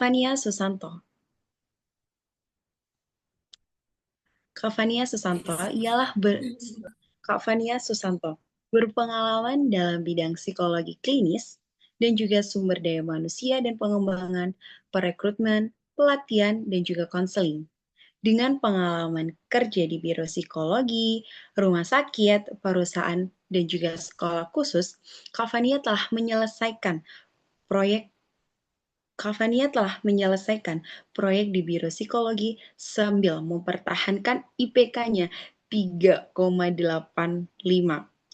Kavania Susanto. Kavania Susanto ialah Kavania Susanto berpengalaman dalam bidang psikologi klinis dan juga sumber daya manusia dan pengembangan, perekrutmen, pelatihan, dan juga konseling. Dengan pengalaman kerja di biro psikologi, rumah sakit, perusahaan, dan juga sekolah khusus, Kavania telah menyelesaikan proyek Kavania telah menyelesaikan proyek di biro psikologi sambil mempertahankan IPK-nya 3,85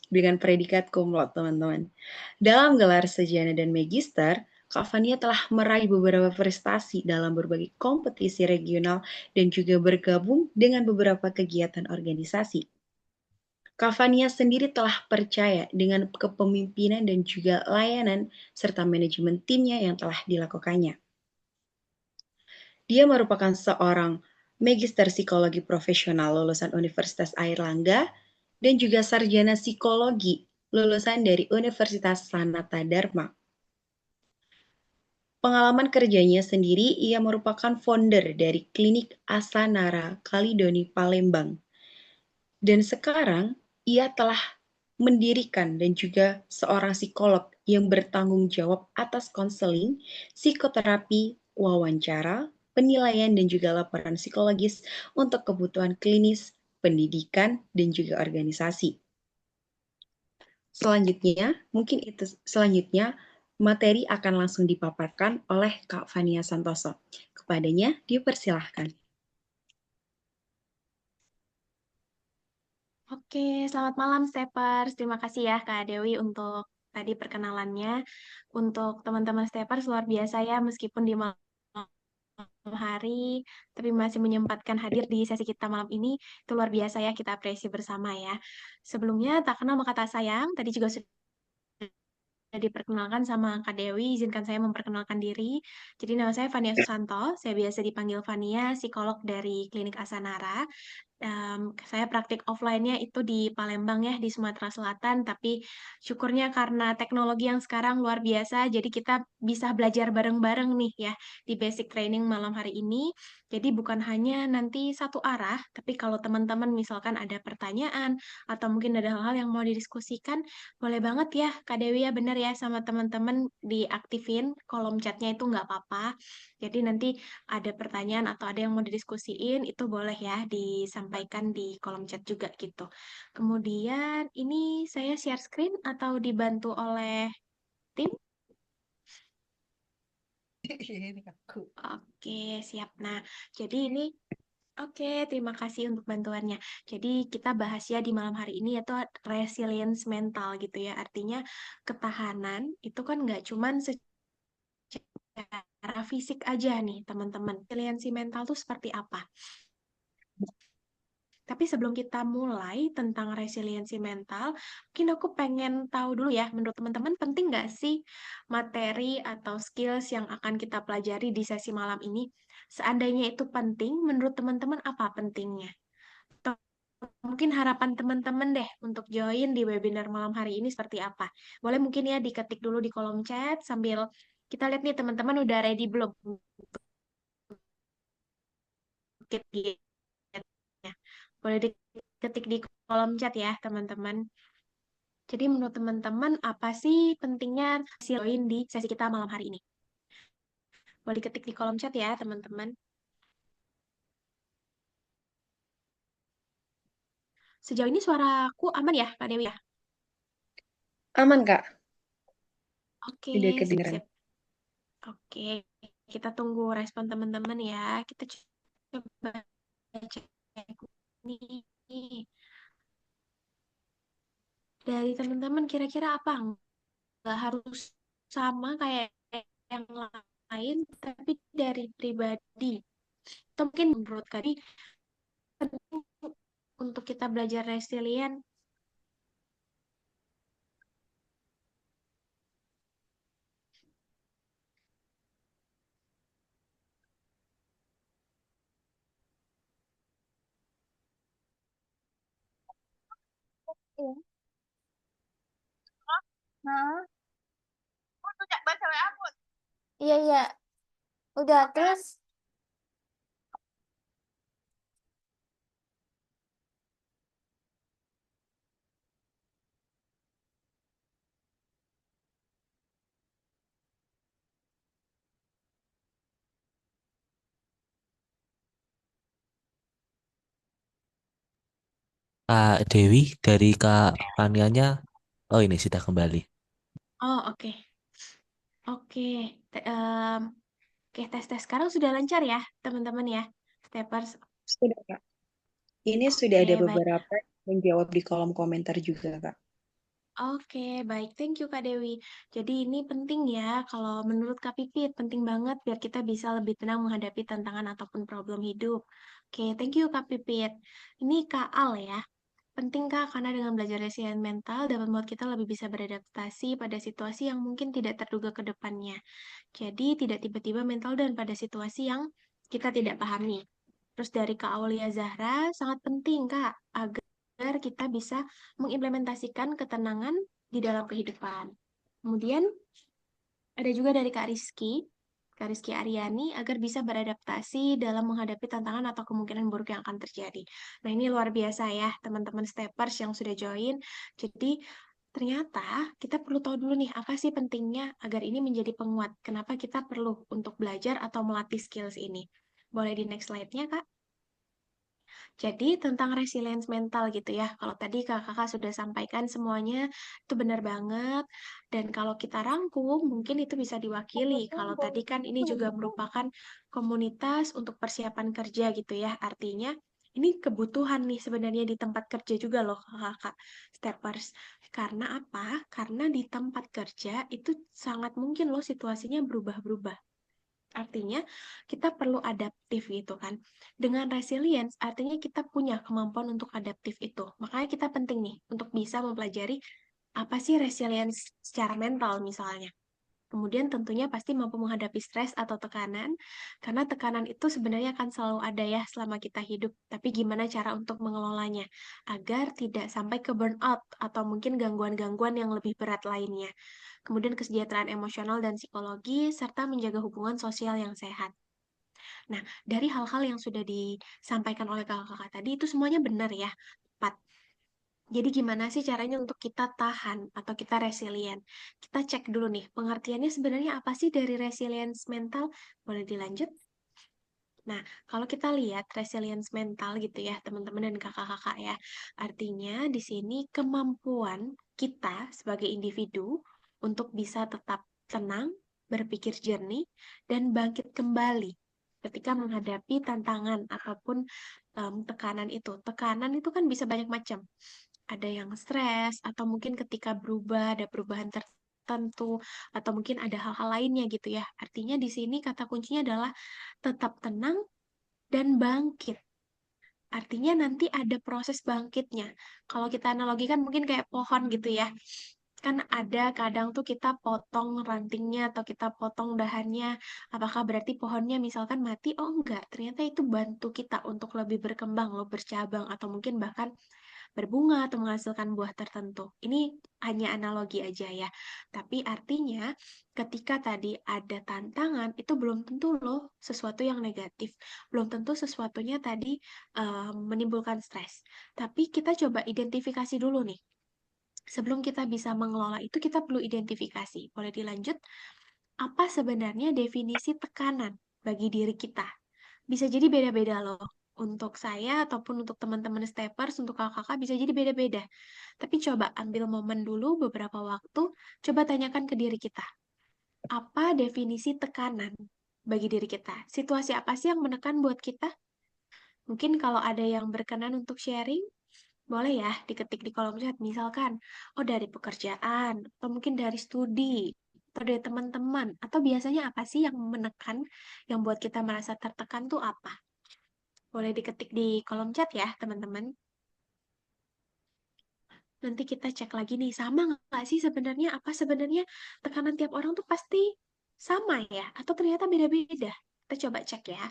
dengan predikat cum laude, teman-teman. Dalam gelar sarjana dan magister, Kavania telah meraih beberapa prestasi dalam berbagai kompetisi regional dan juga bergabung dengan beberapa kegiatan organisasi. Cavania sendiri telah percaya dengan kepemimpinan dan juga layanan serta manajemen timnya yang telah dilakukannya. Dia merupakan seorang magister psikologi profesional lulusan Universitas Airlangga dan juga sarjana psikologi lulusan dari Universitas Sanata Dharma. Pengalaman kerjanya sendiri, ia merupakan founder dari Klinik Asanara Kalidoni Palembang. Dan sekarang ia telah mendirikan dan juga seorang psikolog yang bertanggung jawab atas konseling, psikoterapi, wawancara, penilaian dan juga laporan psikologis untuk kebutuhan klinis, pendidikan, dan juga organisasi. Selanjutnya, materi akan langsung dipaparkan oleh Kak Fania Santoso. Kepadanya dipersilahkan. Oke, selamat malam Steppers. Terima kasih ya Kak Dewi untuk tadi perkenalannya. Untuk teman-teman Steppers luar biasa ya meskipun di malam hari tapi masih menyempatkan hadir di sesi kita malam ini. Itu luar biasa ya kita apresiasi bersama ya. Sebelumnya tak kenal maka tak sayang. Tadi juga sudah diperkenalkan sama Kak Dewi, izinkan saya memperkenalkan diri. Jadi nama saya Fania Susanto, saya biasa dipanggil Fania, psikolog dari Klinik Asanara. Saya praktik offline-nya itu di Palembang ya, di Sumatera Selatan, tapi syukurnya karena teknologi yang sekarang luar biasa, jadi kita bisa belajar bareng-bareng nih ya, di basic training malam hari ini. Jadi bukan hanya nanti satu arah, tapi kalau teman-teman misalkan ada pertanyaan, atau mungkin ada hal-hal yang mau didiskusikan, boleh banget ya, Kak Dewi ya, bener ya, sama teman-teman diaktifin kolom chatnya itu nggak apa-apa. Jadi nanti ada pertanyaan atau ada yang mau didiskusiin, itu boleh ya disampaikan di kolom chat juga gitu. Kemudian ini saya share screen atau dibantu oleh tim? Ini aku. Oke, siap. Nah, jadi ini oke, terima kasih untuk bantuannya. Jadi kita bahas ya di malam hari ini yaitu resilience mental gitu ya. Artinya ketahanan itu kan nggak cuman secara fisik aja nih teman-teman. Resiliensi mental tuh seperti apa? Tapi sebelum kita mulai tentang resiliensi mental, mungkin aku pengen tahu dulu ya, menurut teman-teman penting nggak sih materi atau skills yang akan kita pelajari di sesi malam ini? Seandainya itu penting, menurut teman-teman apa pentingnya? Atau mungkin harapan teman-teman deh untuk join di webinar malam hari ini seperti apa? Boleh mungkin ya diketik dulu di kolom chat sambil kita lihat nih teman-teman udah ready belum? Boleh diketik di kolom chat ya, teman-teman. Jadi menurut teman-teman, apa sih pentingnya join di sesi kita malam hari ini? Boleh diketik di kolom chat ya, teman-teman. Sejauh ini suaraku aman ya, Kak Dewi ya? Aman, Kak. Oke, Tidak sip, kedengaran. sip. Oke, kita tunggu respon teman-teman ya. Kita coba cek nih. Dari teman-teman kira-kira apa? Nggak harus sama kayak yang lain, tapi dari pribadi. Atau mungkin menurut Kadi, penting untuk kita belajar resilient. Iya. Nah, aku tuh cak baca WA aku. Iya, iya. Udah, terus Kak Dewi dari Kak Fanianya. Oh ini sudah kembali. Oh, oke. Oke. Te- em, Oke, tes-tes sekarang sudah lancar ya, teman-teman ya. Steppers. Sudah, Kak. Ini sudah ada Oke, baik. beberapa yang jawab di kolom komentar juga, Kak. Oke, baik. Thank you, Kak Dewi. Jadi ini penting ya, kalau menurut Kak Pipit, penting banget biar kita bisa lebih tenang menghadapi tantangan ataupun problem hidup. Oke, thank you, Kak Pipit. Ini Kak Al ya. Penting, Kak, karena dengan belajar resilient mental dapat membuat kita lebih bisa beradaptasi pada situasi yang mungkin tidak terduga ke depannya. Jadi, tidak tiba-tiba mental dan pada situasi yang kita tidak pahami. Terus dari Kak Aulia Zahra, sangat penting, Kak, agar kita bisa mengimplementasikan ketenangan di dalam kehidupan. Kemudian, ada juga dari Kak Rizky Aryani, agar bisa beradaptasi dalam menghadapi tantangan atau kemungkinan buruk yang akan terjadi. Nah, ini luar biasa ya, teman-teman steppers yang sudah join. Jadi, ternyata kita perlu tahu dulu nih, apa sih pentingnya agar ini menjadi penguat. Kenapa kita perlu untuk belajar atau melatih skills ini. Boleh di next slide-nya, Kak? Jadi tentang resilience mental gitu ya. Kalau tadi kakak sudah sampaikan semuanya, itu benar banget. Dan kalau kita rangkum, mungkin itu bisa diwakili. Kalau tadi kan ini juga merupakan komunitas untuk persiapan kerja gitu ya. Artinya ini kebutuhan nih sebenarnya di tempat kerja juga loh kakak steppers. Karena apa? Karena di tempat kerja itu sangat mungkin loh situasinya berubah-berubah. Artinya, kita perlu adaptif gitu kan. Dengan resilience, artinya kita punya kemampuan untuk adaptif itu. Makanya kita penting nih untuk bisa mempelajari apa sih resilience secara mental misalnya. Kemudian tentunya pasti mampu menghadapi stres atau tekanan, karena tekanan itu sebenarnya akan selalu ada ya selama kita hidup. Tapi gimana cara untuk mengelolanya, agar tidak sampai ke burnout atau mungkin gangguan-gangguan yang lebih berat lainnya. Kemudian kesejahteraan emosional dan psikologi, serta menjaga hubungan sosial yang sehat. Nah, dari hal-hal yang sudah disampaikan oleh kakak-kakak tadi, itu semuanya benar ya, tepat. Jadi gimana sih caranya untuk kita tahan atau kita resilient? Kita cek dulu nih, pengertiannya sebenarnya apa sih dari resilience mental? Boleh dilanjut? Nah, kalau kita lihat resilience mental gitu ya, teman-teman dan kakak-kakak ya, artinya di sini kemampuan kita sebagai individu untuk bisa tetap tenang, berpikir jernih, dan bangkit kembali ketika menghadapi tantangan ataupun tekanan itu. Tekanan itu kan bisa banyak macam. Ada yang stres, atau mungkin ketika berubah, ada perubahan tertentu, atau mungkin ada hal-hal lainnya gitu ya. Artinya di sini kata kuncinya adalah tetap tenang dan bangkit. Artinya nanti ada proses bangkitnya. Kalau kita analogikan mungkin kayak pohon gitu ya. Kan ada kadang tuh kita potong rantingnya atau kita potong dahannya. Apakah berarti pohonnya misalkan mati? Oh enggak, ternyata itu bantu kita untuk lebih berkembang loh, bercabang atau mungkin bahkan berbunga atau menghasilkan buah tertentu. Ini hanya analogi aja ya. Tapi artinya ketika tadi ada tantangan, itu belum tentu loh sesuatu yang negatif. Belum tentu sesuatunya tadi menimbulkan stres. Tapi kita coba identifikasi dulu nih. Sebelum kita bisa mengelola itu, kita perlu identifikasi. Boleh dilanjut? Apa sebenarnya definisi tekanan bagi diri kita? Bisa jadi beda-beda loh. Untuk saya ataupun untuk teman-teman steppers, untuk kakak-kakak bisa jadi beda-beda. Tapi coba ambil momen dulu beberapa waktu, coba tanyakan ke diri kita. Apa definisi tekanan bagi diri kita? Situasi apa sih yang menekan buat kita? Mungkin kalau ada yang berkenan untuk sharing, boleh ya diketik di kolom chat. Misalkan, oh dari pekerjaan, atau mungkin dari studi, atau dari teman-teman, atau biasanya apa sih yang menekan, yang buat kita merasa tertekan tuh apa? Boleh diketik di kolom chat ya, teman-teman. Nanti kita cek lagi nih, sama nggak sih sebenarnya? Apa sebenarnya tekanan tiap orang tuh pasti sama ya? Atau ternyata beda-beda? Kita coba cek ya.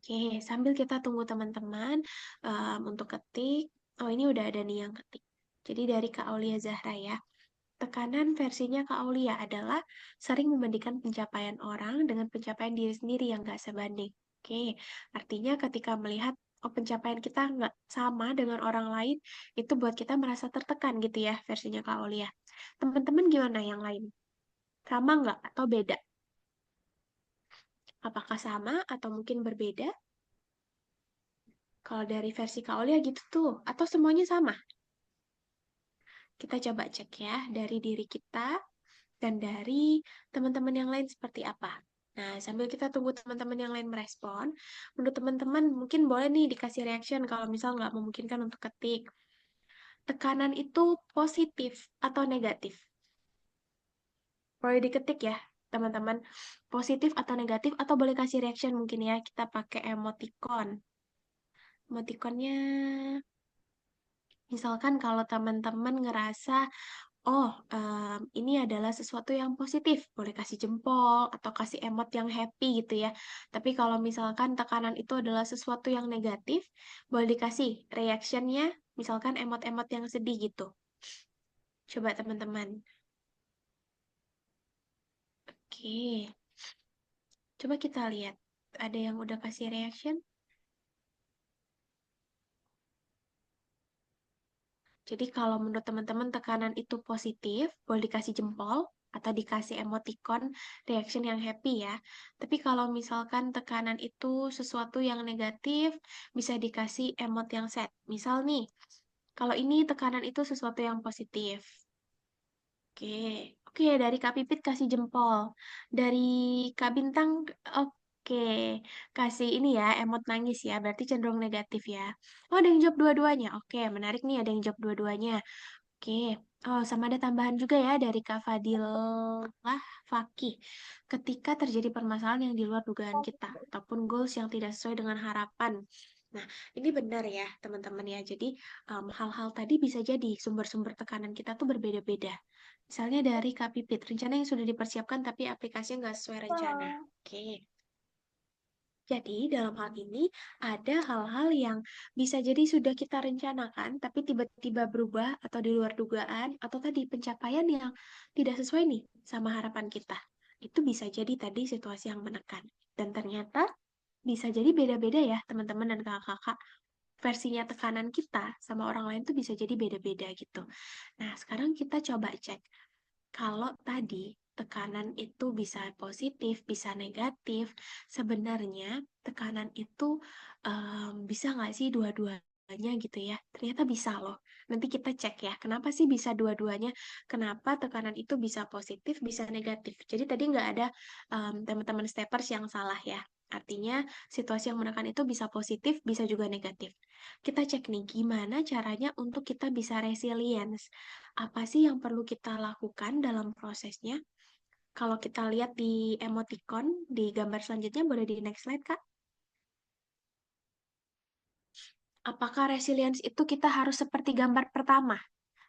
Oke, sambil kita tunggu teman-teman untuk ketik. Oh, ini udah ada nih yang ketik. Jadi dari Kak Aulia Zahra ya. Tekanan versinya Kak Aulia adalah sering membandingkan pencapaian orang dengan pencapaian diri sendiri yang nggak sebanding. Oke, artinya ketika melihat pencapaian kita nggak sama dengan orang lain, itu buat kita merasa tertekan gitu ya versinya Kak Aulia. Teman-teman gimana yang lain? Sama nggak atau beda? Apakah sama atau mungkin berbeda? Kalau dari versi Kak Aulia gitu tuh, atau semuanya sama? Kita coba cek ya dari diri kita dan dari teman-teman yang lain seperti apa. Nah, sambil kita tunggu teman-teman yang lain merespon, menurut teman-teman mungkin boleh nih dikasih reaction kalau misal nggak memungkinkan untuk ketik. Tekanan itu positif atau negatif? Boleh diketik ya, teman-teman. Positif atau negatif, atau boleh kasih reaction mungkin ya, kita pakai emoticon. Emoticonnya, misalkan kalau teman-teman ngerasa oh, ini adalah sesuatu yang positif. Boleh kasih jempol atau kasih emot yang happy gitu ya. Tapi kalau misalkan tekanan itu adalah sesuatu yang negatif, boleh dikasih reactionnya, misalkan emot-emot yang sedih gitu. Coba teman-teman. Oke, coba kita lihat. Ada yang udah kasih reaction? Jadi kalau menurut teman-teman tekanan itu positif, boleh dikasih jempol atau dikasih emoticon reaction yang happy ya. Tapi kalau misalkan tekanan itu sesuatu yang negatif, bisa dikasih emot yang sad. Misal nih, kalau ini tekanan itu sesuatu yang positif. Oke, oke, dari Kak Pipit kasih jempol. Dari Kak Bintang, oke, kasih ini ya, emot nangis ya, berarti cenderung negatif ya. Oh, ada yang jawab dua-duanya. Oke, menarik nih ada yang jawab dua-duanya. Oke, oh sama ada tambahan juga ya dari Kak Fadilah Fakih. Ketika terjadi permasalahan yang di luar dugaan kita, ataupun goals yang tidak sesuai dengan harapan. Nah, ini benar ya teman-teman ya. Jadi hal-hal tadi bisa jadi sumber-sumber tekanan kita tuh berbeda-beda. Misalnya dari Kak Pipit, rencana yang sudah dipersiapkan tapi aplikasinya nggak sesuai rencana. Oke. Jadi, dalam hal ini ada hal-hal yang bisa jadi sudah kita rencanakan, tapi tiba-tiba berubah atau di luar dugaan, atau tadi pencapaian yang tidak sesuai nih sama harapan kita. Itu bisa jadi tadi situasi yang menekan. Dan ternyata bisa jadi beda-beda ya teman-teman dan kakak-kakak. Versinya tekanan kita sama orang lain tuh bisa jadi beda-beda gitu. Nah, sekarang kita coba cek. Kalau tadi tekanan itu bisa positif, bisa negatif, sebenarnya tekanan itu bisa nggak sih dua-duanya gitu ya? Ternyata bisa loh. Nanti kita cek ya, kenapa sih bisa dua-duanya? Kenapa tekanan itu bisa positif, bisa negatif? Jadi tadi nggak ada teman-teman steppers yang salah ya. Artinya situasi yang menekan itu bisa positif, bisa juga negatif. Kita cek nih, gimana caranya untuk kita bisa resilience. Apa sih yang perlu kita lakukan dalam prosesnya? Kalau kita lihat di emoticon, di gambar selanjutnya, boleh di next slide, Kak. Apakah resilience itu kita harus seperti gambar pertama?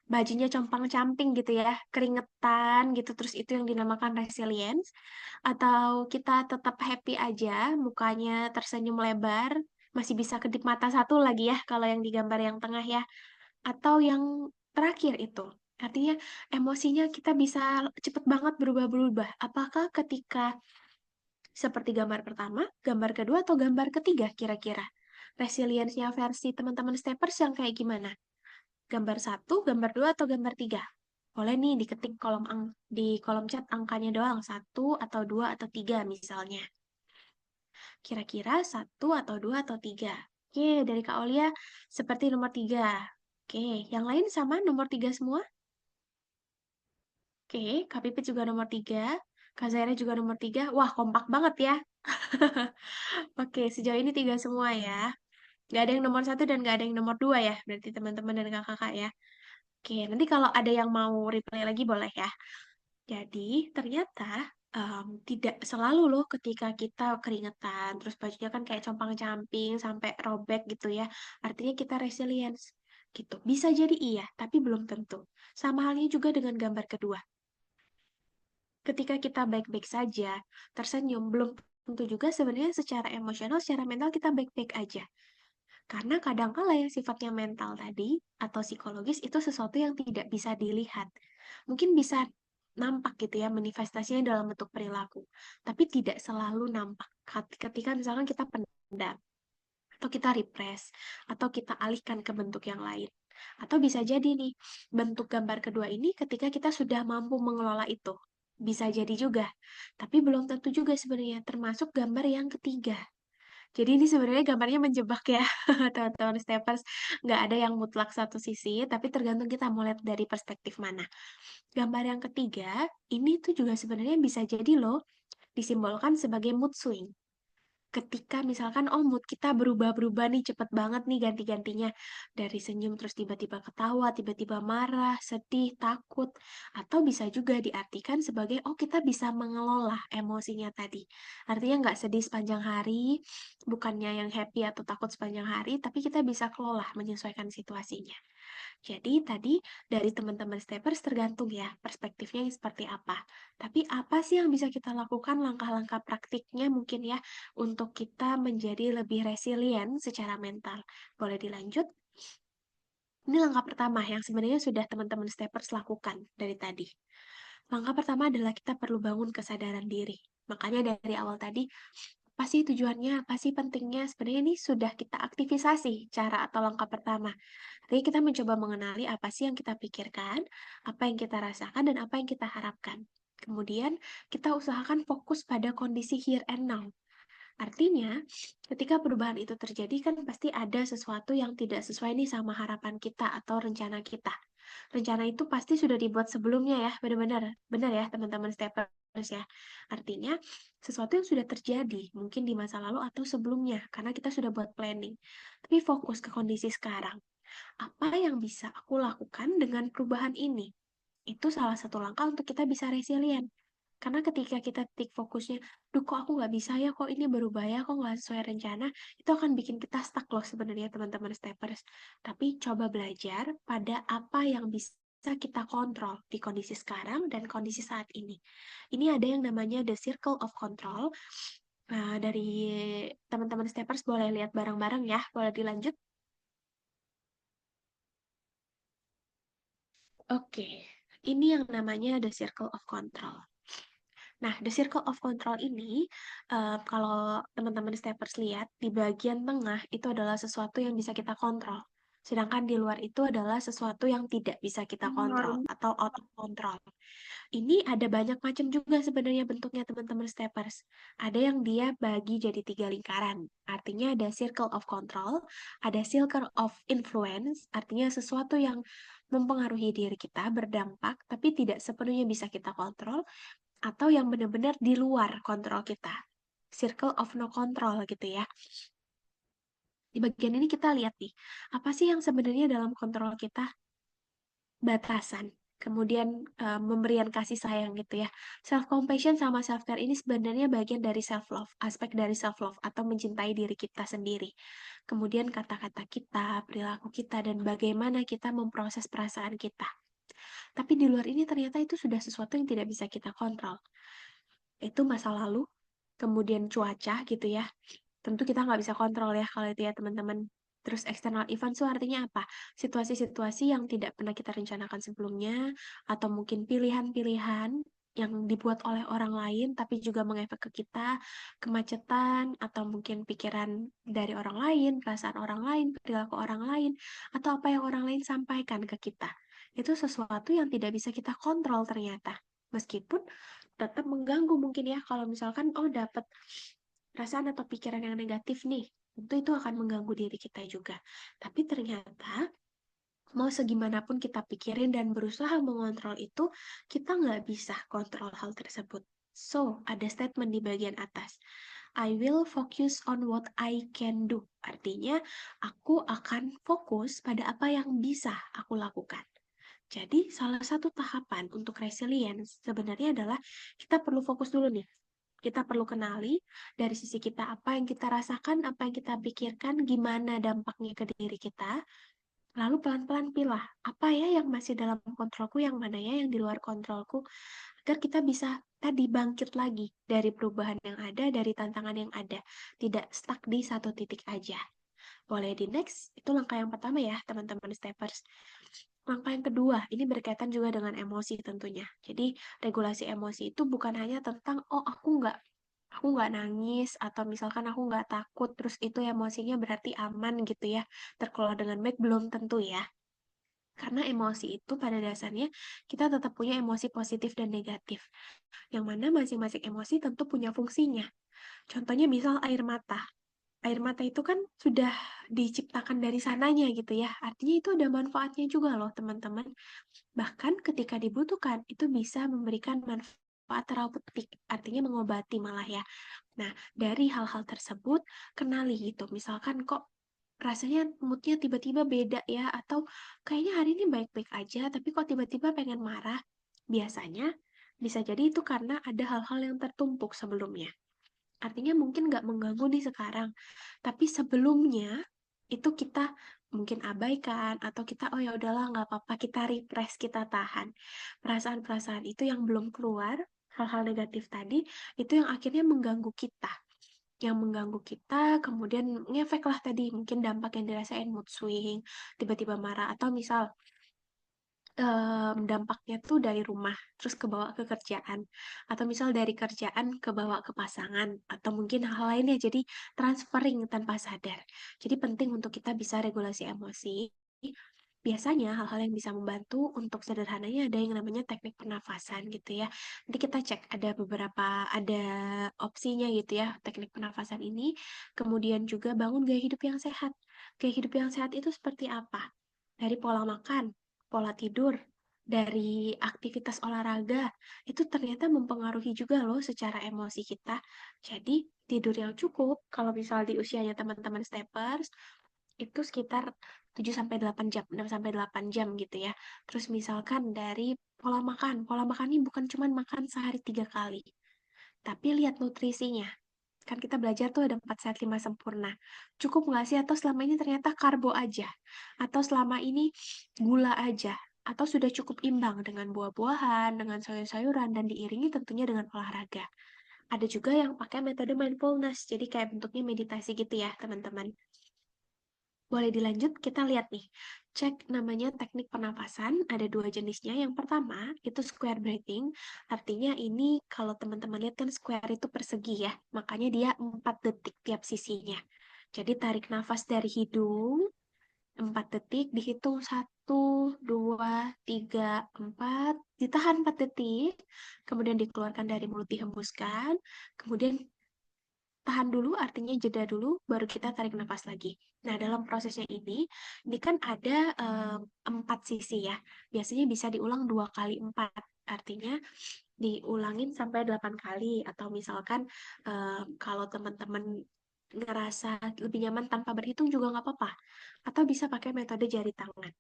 Bajunya compang-camping gitu ya, keringetan gitu, terus itu yang dinamakan resilience? Atau kita tetap happy aja, mukanya tersenyum lebar, masih bisa kedip mata satu lagi ya, kalau yang di gambar yang tengah ya? Atau yang terakhir itu, artinya emosinya kita bisa cepet banget berubah-berubah. Apakah ketika seperti gambar pertama, gambar kedua, atau gambar ketiga kira-kira? Resilience-nya versi teman-teman steppers yang kayak gimana? Gambar satu, gambar dua, atau gambar tiga? Boleh nih diketik di kolom chat angkanya doang, satu atau dua atau tiga misalnya. Kira-kira satu atau dua atau tiga. Oke, dari Kak Olia seperti nomor tiga. Oke, yang lain sama nomor tiga semua? Oke, Kak Pipit juga nomor tiga. Kak Zaira juga nomor tiga. Wah, kompak banget ya. Oke, sejauh ini tiga semua ya. Nggak ada yang nomor satu dan nggak ada yang nomor dua ya. Berarti teman-teman dan kakak-kakak ya. Oke, nanti kalau ada yang mau replay lagi boleh ya. Jadi, ternyata tidak selalu loh ketika kita keringetan, terus bajunya kan kayak compang-camping sampai robek gitu ya. Artinya kita resilience gitu. Bisa jadi iya, tapi belum tentu. Sama halnya juga dengan gambar kedua. Ketika kita baik-baik saja, tersenyum, belum tentu juga sebenarnya secara emosional, secara mental kita baik-baik aja. Karena kadangkala yang sifatnya mental tadi atau psikologis itu sesuatu yang tidak bisa dilihat. Mungkin bisa nampak gitu ya, manifestasinya dalam bentuk perilaku. Tapi tidak selalu nampak. Ketika misalkan kita pendam, atau kita repress, atau kita alihkan ke bentuk yang lain. Atau bisa jadi nih, bentuk gambar kedua ini ketika kita sudah mampu mengelola itu. Bisa jadi juga. Tapi belum tentu juga sebenarnya, termasuk gambar yang ketiga. Jadi ini sebenarnya gambarnya menjebak ya, teman-teman steppers. Nggak ada yang mutlak satu sisi, tapi tergantung kita mau lihat dari perspektif mana. Gambar yang ketiga, ini tuh juga sebenarnya bisa jadi loh, disimbolkan sebagai mood swing. Ketika misalkan, oh mood kita berubah-berubah nih, cepet banget nih ganti-gantinya. Dari senyum terus tiba-tiba ketawa, tiba-tiba marah, sedih, takut. Atau bisa juga diartikan sebagai, oh kita bisa mengelola emosinya tadi. Artinya nggak sedih sepanjang hari, bukannya yang happy atau takut sepanjang hari, tapi kita bisa kelola menyesuaikan situasinya. Jadi tadi dari teman-teman steppers tergantung ya perspektifnya seperti apa. Tapi apa sih yang bisa kita lakukan langkah-langkah praktiknya mungkin ya untuk kita menjadi lebih resilient secara mental. Boleh dilanjut? Ini langkah pertama yang sebenarnya sudah teman-teman steppers lakukan dari tadi. Langkah pertama adalah kita perlu bangun kesadaran diri. Makanya dari awal tadi, apa sih tujuannya, apa sih pentingnya, sebenarnya ini sudah kita aktivisasi cara atau langkah pertama. Jadi kita mencoba mengenali apa sih yang kita pikirkan, apa yang kita rasakan, dan apa yang kita harapkan. Kemudian kita usahakan fokus pada kondisi here and now. Artinya, ketika perubahan itu terjadi kan pasti ada sesuatu yang tidak sesuai nih sama harapan kita atau rencana kita. Rencana itu pasti sudah dibuat sebelumnya ya, benar-benar. Benar ya teman-teman steppers ya. Artinya, sesuatu yang sudah terjadi mungkin di masa lalu atau sebelumnya, karena kita sudah buat planning. Tapi fokus ke kondisi sekarang. Apa yang bisa aku lakukan dengan perubahan ini? Itu salah satu langkah untuk kita bisa resilient. Karena ketika kita titik fokusnya, duh kok aku nggak bisa ya, kok ini berubah ya, kok nggak sesuai rencana, itu akan bikin kita stuck loh sebenarnya teman-teman steppers. Tapi coba belajar pada apa yang bisa kita kontrol di kondisi sekarang dan kondisi saat ini. Ini ada yang namanya the circle of control. Nah, dari teman-teman steppers boleh lihat bareng-bareng ya, boleh dilanjut. Oke, ini yang namanya the circle of control. Nah, the circle of control ini, kalau teman-teman steppers lihat, di bagian tengah itu adalah sesuatu yang bisa kita kontrol. Sedangkan di luar itu adalah sesuatu yang tidak bisa kita kontrol atau out of control. Ini ada banyak macam juga sebenarnya bentuknya teman-teman steppers. Ada yang dia bagi jadi 3 lingkaran. Artinya ada circle of control, ada circle of influence, artinya sesuatu yang mempengaruhi diri kita, berdampak, tapi tidak sepenuhnya bisa kita kontrol, atau yang benar-benar di luar kontrol kita. Circle of no control gitu ya. Di bagian ini kita lihat nih, apa sih yang sebenarnya dalam kontrol kita? Batasan. Kemudian memberikan kasih sayang gitu ya. Self-compassion sama self-care ini sebenarnya bagian dari self-love, aspek dari self-love atau mencintai diri kita sendiri. Kemudian kata-kata kita, perilaku kita, dan bagaimana kita memproses perasaan kita. Tapi di luar ini ternyata itu sudah sesuatu yang tidak bisa kita kontrol. Itu masa lalu, kemudian cuaca gitu ya. Tentu kita nggak bisa kontrol ya kalau itu ya teman-teman. Terus external event itu artinya apa? Situasi-situasi yang tidak pernah kita rencanakan sebelumnya, atau mungkin pilihan-pilihan yang dibuat oleh orang lain, tapi juga mengefek ke kita, kemacetan, atau mungkin pikiran dari orang lain, perasaan orang lain, perilaku orang lain, atau apa yang orang lain sampaikan ke kita. Itu sesuatu yang tidak bisa kita kontrol ternyata. Meskipun tetap mengganggu mungkin ya, kalau misalkan, oh dapat perasaan atau pikiran yang negatif nih, tentu itu akan mengganggu diri kita juga. Tapi ternyata, mau segimanapun kita pikirin dan berusaha mengontrol itu, kita nggak bisa kontrol hal tersebut. So, ada statement di bagian atas. I will focus on what I can do. Artinya, aku akan fokus pada apa yang bisa aku lakukan. Jadi, salah satu tahapan untuk resilience sebenarnya adalah kita perlu fokus dulu nih. Kita perlu kenali dari sisi kita apa yang kita rasakan, apa yang kita pikirkan, gimana dampaknya ke diri kita. Lalu pelan-pelan pilah, apa ya yang masih dalam kontrolku, yang mana ya yang di luar kontrolku, agar kita bisa tadi bangkit lagi dari perubahan yang ada, dari tantangan yang ada, tidak stuck di satu titik aja. Boleh di next, itu langkah yang pertama ya teman-teman steppers. Langkah yang kedua, ini berkaitan juga dengan emosi tentunya. Jadi regulasi emosi itu bukan hanya tentang, oh aku nggak nangis, atau misalkan aku nggak takut, terus itu emosinya berarti aman gitu ya, terkelola dengan baik, belum tentu ya. Karena emosi itu pada dasarnya kita tetap punya emosi positif dan negatif, yang mana masing-masing emosi tentu punya fungsinya. Contohnya misal air mata. Air mata itu kan sudah diciptakan dari sananya gitu ya. Artinya itu ada manfaatnya juga loh teman-teman. Bahkan ketika dibutuhkan, itu bisa memberikan manfaat terapeutik, artinya mengobati malah ya. Nah, dari hal-hal tersebut, kenali gitu. Misalkan kok rasanya moodnya tiba-tiba beda ya, atau kayaknya hari ini baik-baik aja, tapi kok tiba-tiba pengen marah. Biasanya bisa jadi itu karena ada hal-hal yang tertumpuk sebelumnya. Artinya mungkin nggak mengganggu di sekarang, tapi sebelumnya itu kita mungkin abaikan, atau kita oh ya udahlah nggak apa-apa, kita repress, kita tahan perasaan-perasaan itu yang belum keluar, hal-hal negatif tadi itu yang akhirnya mengganggu kita, kemudian ngefek lah tadi, mungkin dampak yang dirasain mood swing, tiba-tiba marah, atau misal dampaknya tuh dari rumah terus ke bawah ke kerjaan, atau misal dari kerjaan ke bawah ke pasangan, atau mungkin hal lainnya, jadi transferring tanpa sadar. Jadi penting untuk kita bisa regulasi emosi. Biasanya hal-hal yang bisa membantu, untuk sederhananya ada yang namanya teknik pernafasan gitu ya. Nanti kita cek ada opsinya gitu ya teknik pernafasan ini. Kemudian juga bangun gaya hidup yang sehat. Gaya hidup yang sehat itu seperti apa? Dari pola makan, pola tidur, dari aktivitas olahraga, itu ternyata mempengaruhi juga loh secara emosi kita. Jadi, tidur yang cukup, kalau misal di usianya teman-teman steppers, itu sekitar 7-8 jam, 6-8 jam gitu ya. Terus misalkan dari pola makan ini bukan cuma makan sehari 3 kali, tapi lihat nutrisinya. Kan kita belajar tuh ada 4 sehat 5 sempurna. Cukup nggak sih? Atau selama ini ternyata karbo aja? Atau selama ini gula aja? Atau sudah cukup imbang dengan buah-buahan, dengan sayur-sayuran, dan diiringi tentunya dengan olahraga. Ada juga yang pakai metode mindfulness, jadi kayak bentuknya meditasi gitu ya, teman-teman. Boleh dilanjut, kita lihat nih. Cek namanya teknik pernafasan, ada 2 jenisnya. Yang pertama, itu square breathing. Artinya ini kalau teman-teman lihat kan square itu persegi ya, makanya dia 4 detik tiap sisinya. Jadi tarik nafas dari hidung, 4 detik, dihitung 1, 2, 3, 4, ditahan 4 detik, kemudian dikeluarkan dari mulut, dihembuskan, kemudian tahan dulu, artinya jeda dulu, baru kita tarik nafas lagi. Nah, dalam prosesnya ini kan ada 4 sisi ya. Biasanya bisa diulang 2 kali 4. Artinya diulangin sampai 8 kali. Atau misalkan kalau teman-teman ngerasa lebih nyaman tanpa berhitung juga nggak apa-apa. Atau bisa pakai metode jari tangan.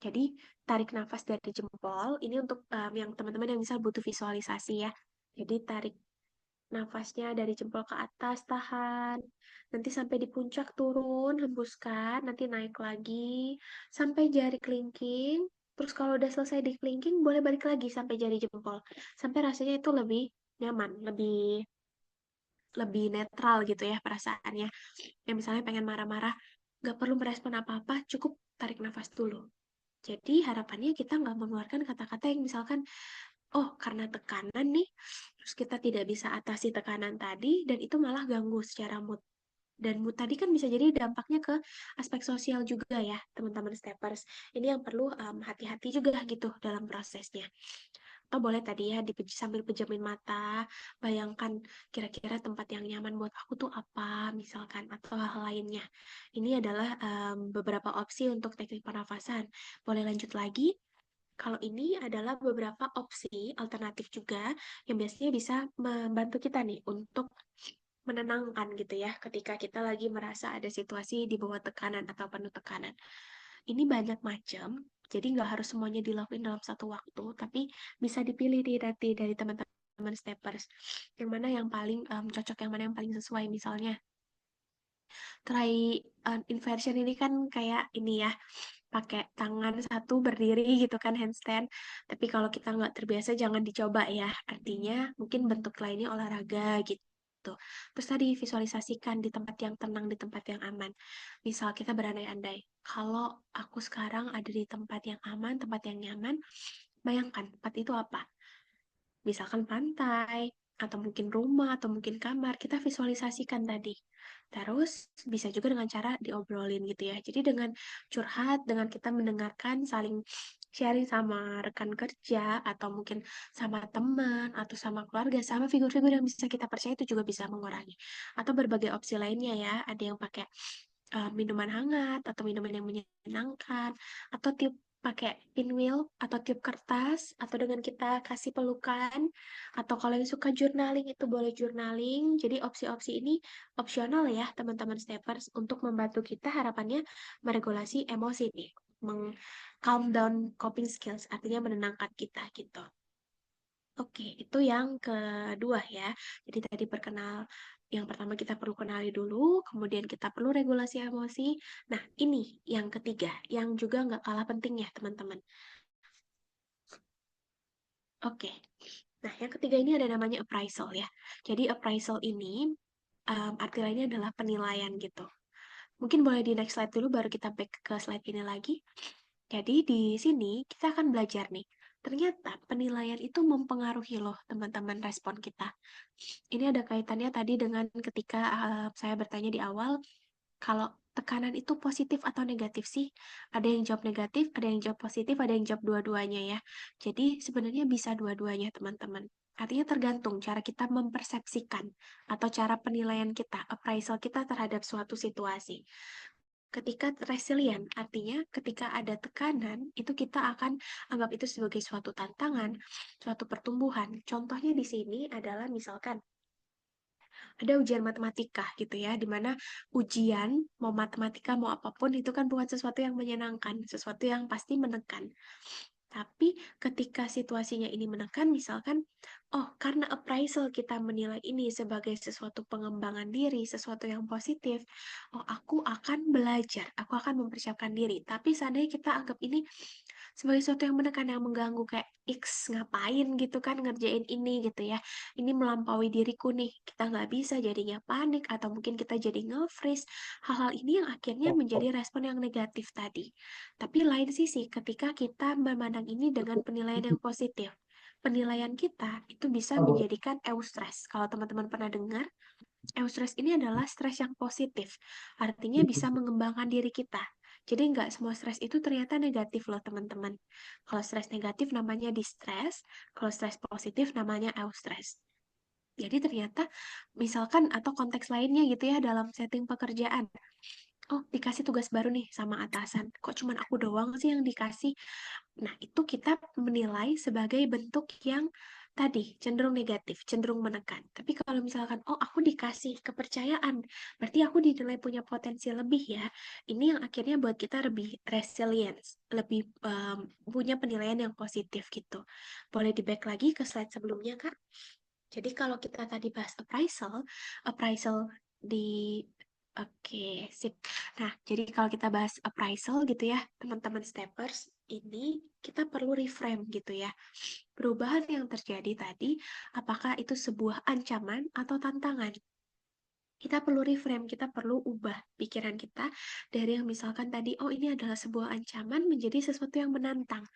Jadi, tarik nafas dari jempol, ini untuk yang teman-teman yang misal butuh visualisasi ya. Jadi, tarik nafasnya dari jempol ke atas, tahan. Nanti sampai di puncak turun, hembuskan, nanti naik lagi sampai jari kelingking. Terus kalau udah selesai di kelingking, boleh balik lagi sampai jari jempol. Sampai rasanya itu lebih nyaman, lebih lebih netral gitu ya perasaannya. Yang misalnya pengen marah-marah, nggak perlu merespon apa-apa, cukup tarik nafas dulu. Jadi harapannya kita nggak mengeluarkan kata-kata yang misalkan, oh karena tekanan nih, terus kita tidak bisa atasi tekanan tadi, dan itu malah ganggu secara mood. Dan mood tadi kan bisa jadi dampaknya ke aspek sosial juga ya, teman-teman steppers. Ini yang perlu hati-hati juga gitu dalam prosesnya. Atau boleh tadi ya sambil pejamin mata, bayangkan kira-kira tempat yang nyaman buat aku tuh apa, misalkan, atau hal lainnya. Ini adalah beberapa opsi untuk teknik pernafasan. Boleh lanjut lagi? Kalau ini adalah beberapa opsi alternatif juga yang biasanya bisa membantu kita nih untuk menenangkan gitu ya ketika kita lagi merasa ada situasi di bawah tekanan atau penuh tekanan. Ini banyak macam, jadi nggak harus semuanya dilakuin dalam satu waktu, tapi bisa dipilih dari teman-teman steppers. Yang mana yang paling cocok, yang mana yang paling sesuai. Misalnya, try inversion ini kan kayak ini ya, pakai tangan satu berdiri gitu kan handstand. Tapi kalau kita nggak terbiasa jangan dicoba ya. Artinya mungkin bentuk lainnya olahraga gitu. Terus tadi visualisasikan di tempat yang tenang, di tempat yang aman. Misal kita berandai-andai, kalau aku sekarang ada di tempat yang aman, tempat yang nyaman, bayangkan tempat itu apa? Misalkan pantai, atau mungkin rumah, atau mungkin kamar, kita visualisasikan tadi. Terus bisa juga dengan cara diobrolin gitu ya. Jadi dengan curhat, dengan kita mendengarkan, saling sharing sama rekan kerja, atau mungkin sama teman, atau sama keluarga, sama figur-figur yang bisa kita percaya itu juga bisa mengurangi. Atau berbagai opsi lainnya ya, ada yang pakai minuman hangat, atau minuman yang menyenangkan, atau tiup pakai pinwheel atau tiup kertas, atau dengan kita kasih pelukan, atau kalau yang suka journaling itu boleh journaling. Jadi opsi-opsi ini opsional ya teman-teman steppers untuk membantu kita harapannya meregulasi emosi nih, calm down coping skills, artinya menenangkan kita gitu. Oke, itu yang kedua ya. Jadi tadi yang pertama kita perlu kenali dulu, kemudian kita perlu regulasi emosi. Nah, ini yang ketiga, yang juga nggak kalah penting ya teman-teman. Oke, nah yang ketiga ini ada namanya appraisal ya. Jadi appraisal ini arti lainnya adalah penilaian gitu. Mungkin boleh di next slide dulu, baru kita back ke slide ini lagi. Jadi di sini kita akan belajar nih. Ternyata penilaian itu mempengaruhi loh teman-teman respon kita. Ini ada kaitannya tadi dengan ketika saya bertanya di awal, kalau tekanan itu positif atau negatif sih? Ada yang jawab negatif, ada yang jawab positif, ada yang jawab dua-duanya ya. Jadi sebenarnya bisa dua-duanya teman-teman. Artinya tergantung cara kita mempersepsikan atau cara penilaian kita, appraisal kita terhadap suatu situasi. Ketika resilient, artinya ketika ada tekanan, itu kita akan anggap itu sebagai suatu tantangan, suatu pertumbuhan. Contohnya di sini adalah misalkan ada ujian matematika gitu ya, dimana ujian, mau matematika, mau apapun, itu kan bukan sesuatu yang menyenangkan, sesuatu yang pasti menekan. Tapi ketika situasinya ini menekan, misalkan, oh karena appraisal kita menilai ini sebagai sesuatu pengembangan diri, sesuatu yang positif, oh aku akan belajar, aku akan mempersiapkan diri. Tapi seandainya kita anggap ini sebagai sesuatu yang menekan, yang mengganggu, kayak X ngapain gitu kan ngerjain ini gitu ya, ini melampaui diriku nih, kita nggak bisa, jadinya panik, atau mungkin kita jadi nge-freeze. Hal-hal ini yang akhirnya menjadi respon yang negatif tadi. Tapi lain sisi, ketika kita memandang ini dengan penilaian yang positif, penilaian kita itu bisa menjadikan eustress. Kalau teman-teman pernah dengar, eustress ini adalah stres yang positif. Artinya bisa mengembangkan diri kita. Jadi nggak semua stres itu ternyata negatif loh teman-teman. Kalau stres negatif namanya distress, kalau stres positif namanya eustress. Jadi ternyata misalkan atau konteks lainnya gitu ya dalam setting pekerjaan. Oh, dikasih tugas baru nih sama atasan. Kok cuman aku doang sih yang dikasih? Nah, itu kita menilai sebagai bentuk yang tadi cenderung negatif, cenderung menekan. Tapi kalau misalkan, oh aku dikasih kepercayaan, berarti aku dinilai punya potensi lebih ya. Ini yang akhirnya buat kita lebih resilience, lebih punya penilaian yang positif gitu. Boleh di back lagi ke slide sebelumnya, Kak? Jadi kalau kita tadi bahas appraisal di Oke, sip. Nah, jadi kalau kita bahas appraisal gitu ya, teman-teman steppers, ini kita perlu reframe gitu ya. Perubahan yang terjadi tadi, apakah itu sebuah ancaman atau tantangan? Kita perlu reframe, kita perlu ubah pikiran kita dari yang misalkan tadi, oh ini adalah sebuah ancaman menjadi sesuatu yang menantang.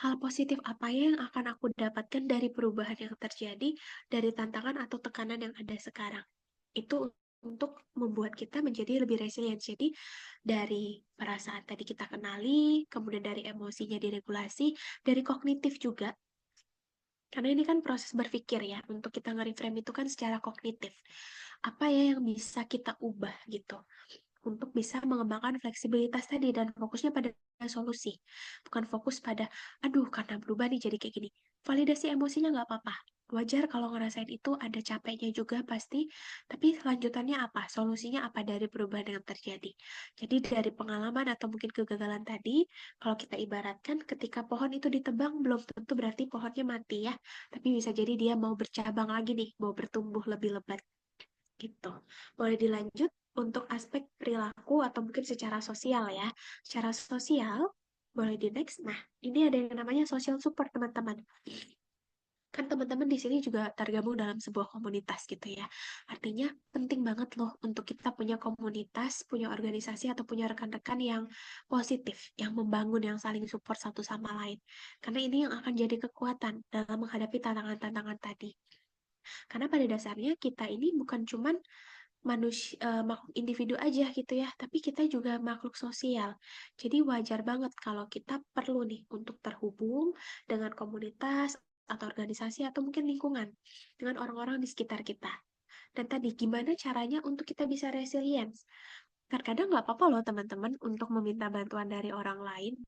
Hal positif apa ya yang akan aku dapatkan dari perubahan yang terjadi, dari tantangan atau tekanan yang ada sekarang. Itu untuk membuat kita menjadi lebih resilient. Jadi dari perasaan tadi kita kenali, kemudian dari emosinya diregulasi, dari kognitif juga. Karena ini kan proses berpikir ya, untuk kita nge-reframe itu kan secara kognitif. Apa ya yang bisa kita ubah gitu, untuk bisa mengembangkan fleksibilitas tadi dan fokusnya pada solusi. Bukan fokus pada, aduh karena berubah nih jadi kayak gini. Validasi emosinya nggak apa-apa. Wajar kalau ngerasain itu, ada capeknya juga pasti, tapi lanjutannya apa? Solusinya apa dari perubahan yang terjadi? Jadi dari pengalaman atau mungkin kegagalan tadi, kalau kita ibaratkan ketika pohon itu ditebang, belum tentu berarti pohonnya mati ya, tapi bisa jadi dia mau bercabang lagi nih, mau bertumbuh lebih lebat gitu. Boleh dilanjut untuk aspek perilaku atau mungkin secara sosial ya. Secara sosial, Boleh di next. Nah, ini ada yang namanya social support, teman-teman. Kan teman-teman di sini juga tergabung dalam sebuah komunitas gitu ya. Artinya penting banget loh untuk kita punya komunitas, punya organisasi atau punya rekan-rekan yang positif, yang membangun, yang saling support satu sama lain. Karena ini yang akan jadi kekuatan dalam menghadapi tantangan-tantangan tadi. Karena pada dasarnya kita ini bukan cuman makhluk individu aja gitu ya, tapi kita juga makhluk sosial. Jadi wajar banget kalau kita perlu nih untuk terhubung dengan komunitas atau organisasi atau mungkin lingkungan dengan orang-orang di sekitar kita. Dan tadi gimana caranya untuk kita bisa resilience? Terkadang nggak apa-apa loh teman-teman untuk meminta bantuan dari orang lain,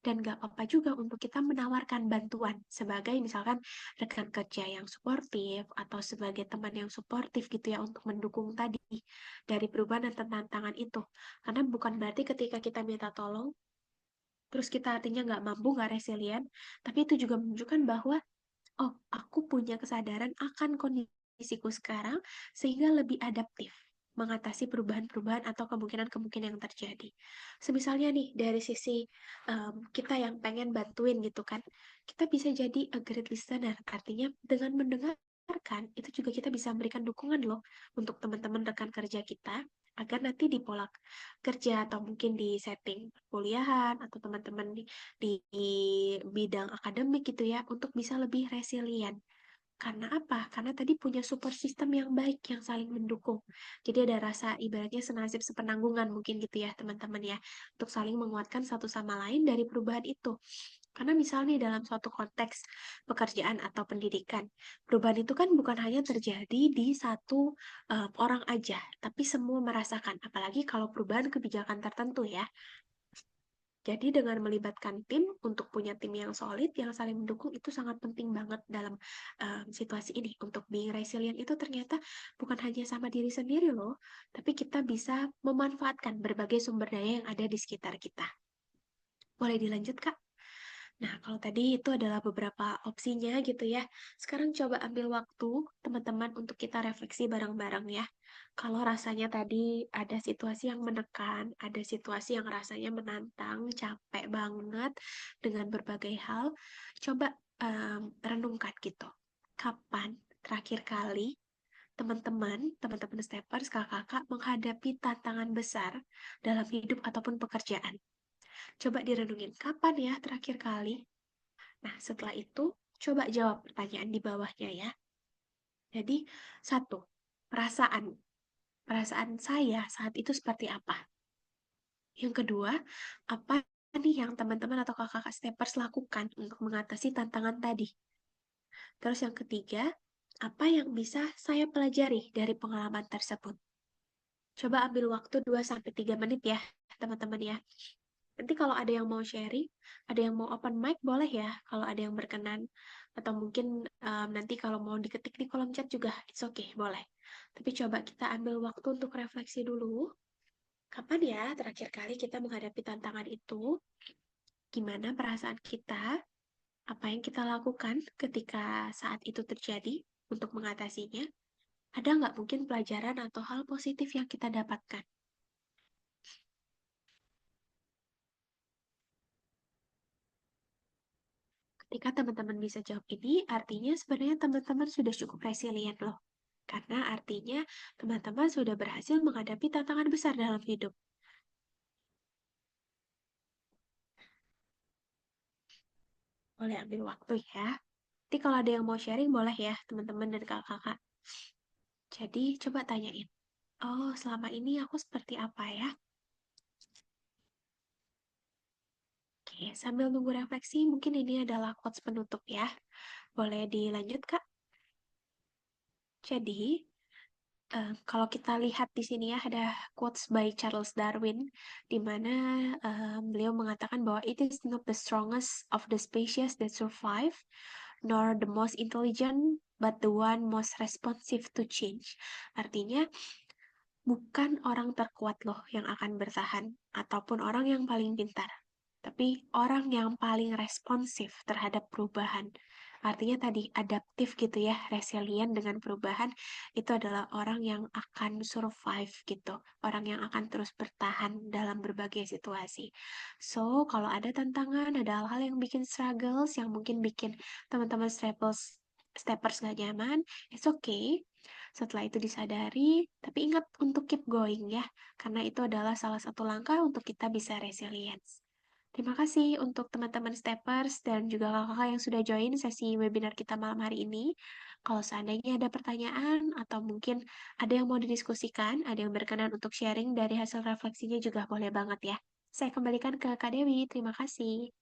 dan nggak apa-apa juga untuk kita menawarkan bantuan sebagai misalkan rekan kerja yang suportif atau sebagai teman yang suportif gitu ya untuk mendukung tadi dari perubahan dan tantangan itu. Karena bukan berarti ketika kita minta tolong, terus kita artinya nggak mampu, nggak resilient, tapi itu juga menunjukkan bahwa oh, aku punya kesadaran akan kondisiku sekarang sehingga lebih adaptif mengatasi perubahan-perubahan atau kemungkinan-kemungkinan yang terjadi. Semisalnya nih, dari sisi kita yang pengen bantuin gitu kan, kita bisa jadi a great listener. Artinya dengan mendengarkan, itu juga kita bisa memberikan dukungan loh untuk teman-teman rekan kerja kita, agar nanti di pola kerja atau mungkin di setting kuliahan atau teman-teman di bidang akademik gitu ya, untuk bisa lebih resilient. Karena apa? Karena tadi punya support system yang baik, yang saling mendukung. Jadi ada rasa ibaratnya senasib sepenanggungan mungkin gitu ya teman-teman ya, untuk saling menguatkan satu sama lain dari perubahan itu. Karena misalnya dalam suatu konteks pekerjaan atau pendidikan, perubahan itu kan bukan hanya terjadi di satu orang aja, tapi semua merasakan. Apalagi kalau perubahan kebijakan tertentu ya. Jadi dengan melibatkan tim untuk punya tim yang solid, yang saling mendukung itu sangat penting banget dalam situasi ini. Untuk being resilient itu ternyata bukan hanya sama diri sendiri loh, tapi kita bisa memanfaatkan berbagai sumber daya yang ada di sekitar kita. Boleh dilanjut, Kak? Nah, kalau tadi itu adalah beberapa opsinya gitu ya. Sekarang coba ambil waktu teman-teman untuk kita refleksi bareng-bareng ya. Kalau rasanya tadi ada situasi yang menekan, ada situasi yang rasanya menantang, capek banget dengan berbagai hal, coba renungkan gitu. Kapan terakhir kali teman-teman steppers, kakak-kakak menghadapi tantangan besar dalam hidup ataupun pekerjaan? Coba direnungin, kapan ya terakhir kali? Nah, setelah itu, coba jawab pertanyaan di bawahnya ya. Jadi, satu, perasaan. Perasaan saya saat itu seperti apa? Yang kedua, apa nih yang teman-teman atau kakak-kakak steppers lakukan untuk mengatasi tantangan tadi? Terus yang ketiga, apa yang bisa saya pelajari dari pengalaman tersebut? Coba ambil waktu 2-3 menit ya, teman-teman ya. Nanti kalau ada yang mau sharing, ada yang mau open mic, boleh ya, kalau ada yang berkenan. Atau mungkin nanti kalau mau diketik di kolom chat juga, it's okay, boleh. Tapi coba kita ambil waktu untuk refleksi dulu. Kapan ya terakhir kali kita menghadapi tantangan itu? Gimana perasaan kita? Apa yang kita lakukan ketika saat itu terjadi untuk mengatasinya? Ada nggak mungkin pelajaran atau hal positif yang kita dapatkan? Ketika teman-teman bisa jawab ini, artinya sebenarnya teman-teman sudah cukup resilient loh. Karena artinya teman-teman sudah berhasil menghadapi tantangan besar dalam hidup. Boleh ambil waktu ya. Nanti kalau ada yang mau sharing, boleh ya teman-teman dan kakak-kakak. Jadi coba tanyain, oh selama ini aku seperti apa ya? Oke, sambil nunggu refleksi, mungkin ini adalah quotes penutup ya. Boleh dilanjut, Kak? Jadi, kalau kita lihat di sini ya, ada quotes by Charles Darwin, di mana beliau mengatakan bahwa it is not the strongest of the species that survive, nor the most intelligent, but the one most responsive to change. Artinya, bukan orang terkuat loh yang akan bertahan, ataupun orang yang paling pintar, tapi orang yang paling responsif terhadap perubahan. Artinya tadi adaptif gitu ya, resilient dengan perubahan itu adalah orang yang akan survive gitu, orang yang akan terus bertahan dalam berbagai situasi. So, kalau ada tantangan, ada hal-hal yang bikin struggles, yang mungkin bikin teman-teman steppers nggak nyaman, it's okay. Setelah itu disadari, tapi ingat untuk keep going ya, karena itu adalah salah satu langkah untuk kita bisa resilience. Terima kasih untuk teman-teman steppers dan juga kakak-kakak yang sudah join sesi webinar kita malam hari ini. Kalau seandainya ada pertanyaan atau mungkin ada yang mau didiskusikan, ada yang berkenan untuk sharing dari hasil refleksinya juga boleh banget ya. Saya kembalikan ke Kak Dewi. Terima kasih.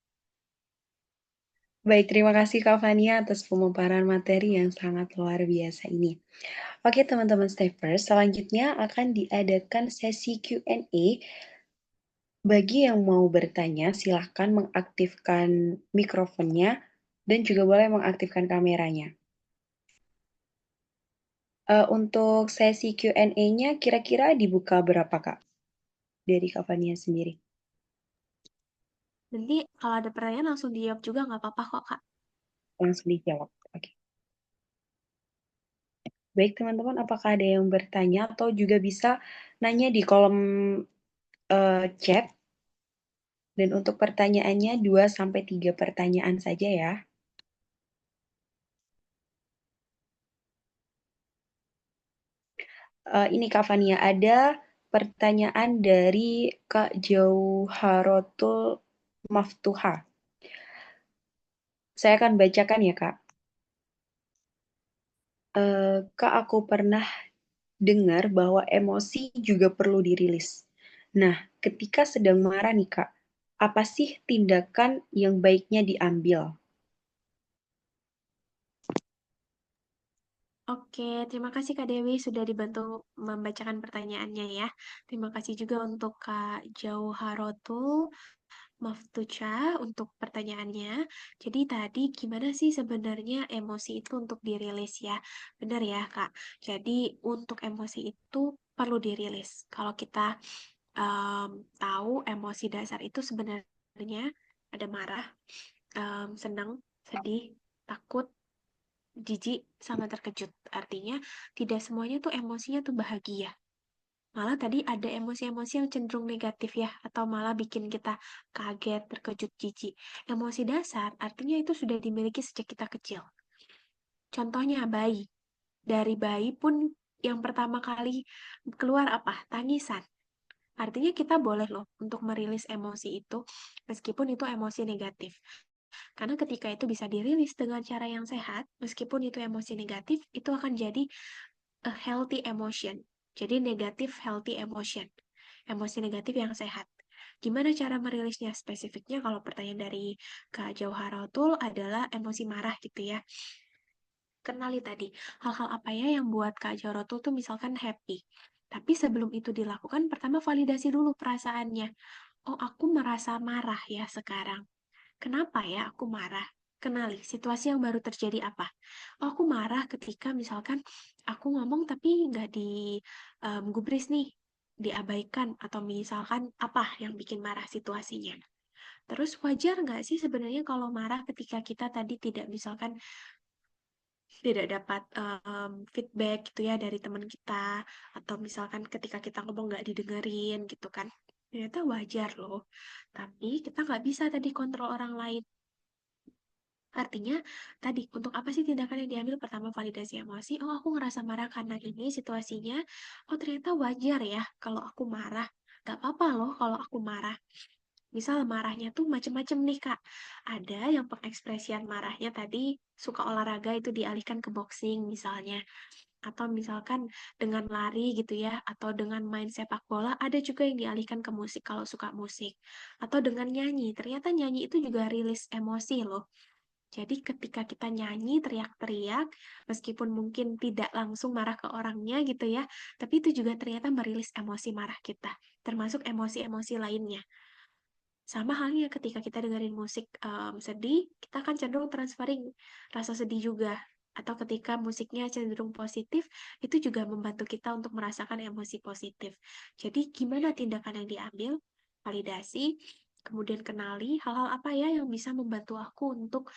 Baik, terima kasih Kak Fania atas pemaparan materi yang sangat luar biasa ini. Oke, teman-teman Steppers, selanjutnya akan diadakan sesi Q&A. Bagi yang mau bertanya, silahkan mengaktifkan mikrofonnya dan juga boleh mengaktifkan kameranya. Untuk sesi Q&A-nya kira-kira dibuka berapa, Kak? Dari Kak Fania sendiri. Nanti kalau ada pertanyaan langsung dijawab juga nggak apa-apa kok, Kak. Langsung dijawab. Oke. Baik, teman-teman, apakah ada yang bertanya atau juga bisa nanya di kolom chat? Dan untuk pertanyaannya 2-3 pertanyaan saja ya. Ini Kak Fania, ada pertanyaan dari Kak Jauharotul Maftuha. Saya akan bacakan ya, Kak. Kak, aku pernah dengar bahwa emosi juga perlu dirilis. Nah, ketika sedang marah nih, Kak, apa sih tindakan yang baiknya diambil? Oke, terima kasih Kak Dewi sudah dibantu membacakan pertanyaannya ya. Terima kasih juga untuk Kak Jauharotul Maftucha untuk pertanyaannya. Jadi tadi gimana sih sebenarnya emosi itu untuk dirilis ya? Benar ya Kak. Jadi untuk emosi itu perlu dirilis. Kalau kita tahu emosi dasar itu sebenarnya ada marah, senang, sedih, takut, jijik, sama terkejut. Artinya tidak semuanya tuh emosinya tuh bahagia. Malah tadi ada emosi-emosi yang cenderung negatif ya, atau malah bikin kita kaget, terkejut, jijik. Emosi dasar artinya itu sudah dimiliki sejak kita kecil. Contohnya bayi. Dari bayi pun yang pertama kali keluar apa? Tangisan. Artinya kita boleh loh untuk merilis emosi itu, meskipun itu emosi negatif. Karena ketika itu bisa dirilis dengan cara yang sehat, meskipun itu emosi negatif, itu akan jadi a healthy emotion. Jadi negatif healthy emotion. Emosi negatif yang sehat. Gimana cara merilisnya spesifiknya? Kalau pertanyaan dari Kak Jauharatul adalah emosi marah gitu ya. Kenali tadi, hal-hal apa ya yang buat Kak Jauharatul tuh misalkan happy. Tapi sebelum itu dilakukan, pertama validasi dulu perasaannya. Oh, aku merasa marah ya sekarang. Kenapa ya aku marah? Kenali situasi yang baru terjadi apa. Oh, aku marah ketika misalkan aku ngomong tapi nggak gubris nih, diabaikan atau misalkan apa yang bikin marah situasinya. Terus wajar nggak sih sebenarnya kalau marah ketika kita tadi tidak misalkan tidak dapat feedback gitu ya dari teman kita atau misalkan ketika kita ngomong nggak didengerin gitu kan. Ternyata wajar loh. Tapi kita nggak bisa tadi kontrol orang lain. Artinya, tadi, untuk apa sih tindakan yang diambil? Pertama, validasi emosi. Oh, aku ngerasa marah karena ini situasinya. Oh, ternyata wajar ya kalau aku marah. Gak apa-apa loh kalau aku marah. Misal marahnya tuh macem-macem nih, Kak. Ada yang pengekspresian marahnya tadi suka olahraga itu dialihkan ke boxing misalnya. Atau misalkan dengan lari gitu ya, atau dengan main sepak bola, ada juga yang dialihkan ke musik kalau suka musik. Atau dengan nyanyi. Ternyata nyanyi itu juga rilis emosi loh. Jadi ketika kita nyanyi, teriak-teriak, meskipun mungkin tidak langsung marah ke orangnya gitu ya, tapi itu juga ternyata merilis emosi marah kita, termasuk emosi-emosi lainnya. Sama halnya ketika kita dengerin musik sedih, kita akan cenderung transferring rasa sedih juga. Atau ketika musiknya cenderung positif, itu juga membantu kita untuk merasakan emosi positif. Jadi gimana tindakan yang diambil? Validasi, Kemudian kenali hal-hal apa ya yang bisa membantu aku untuk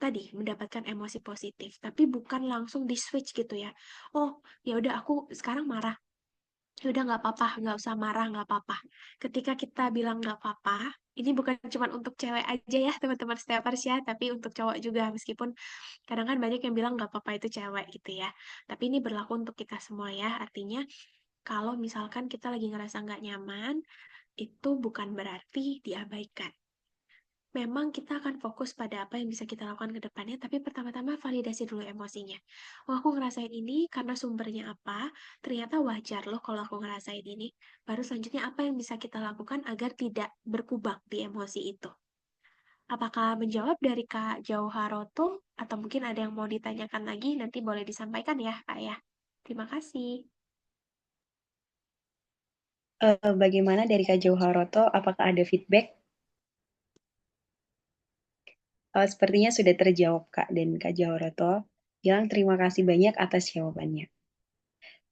tadi mendapatkan emosi positif, tapi bukan langsung di-switch gitu ya. Oh, ya udah aku sekarang marah. Ya udah nggak apa-apa, nggak usah marah, nggak apa-apa. Ketika kita bilang nggak apa-apa, ini bukan cuma untuk cewek aja ya teman-teman steppers ya, tapi untuk cowok juga. Meskipun kadang kan banyak yang bilang nggak apa-apa itu cewek gitu ya. Tapi ini berlaku untuk kita semua ya. Artinya kalau misalkan kita lagi ngerasa nggak nyaman, itu bukan berarti diabaikan. Memang kita akan fokus pada apa yang bisa kita lakukan ke depannya, tapi pertama-tama validasi dulu emosinya. Oh, aku ngerasain ini karena sumbernya apa, ternyata wajar loh kalau aku ngerasain ini. Baru selanjutnya apa yang bisa kita lakukan agar tidak berkubang di emosi itu. Apakah menjawab dari Kak Jauharoto, atau mungkin ada yang mau ditanyakan lagi, nanti boleh disampaikan ya, Kak ya. Terima kasih. Bagaimana dari Kak Jauharoto? Apakah ada feedback? Sepertinya sudah terjawab Kak, dan Kak Jauharoto bilang terima kasih banyak atas jawabannya.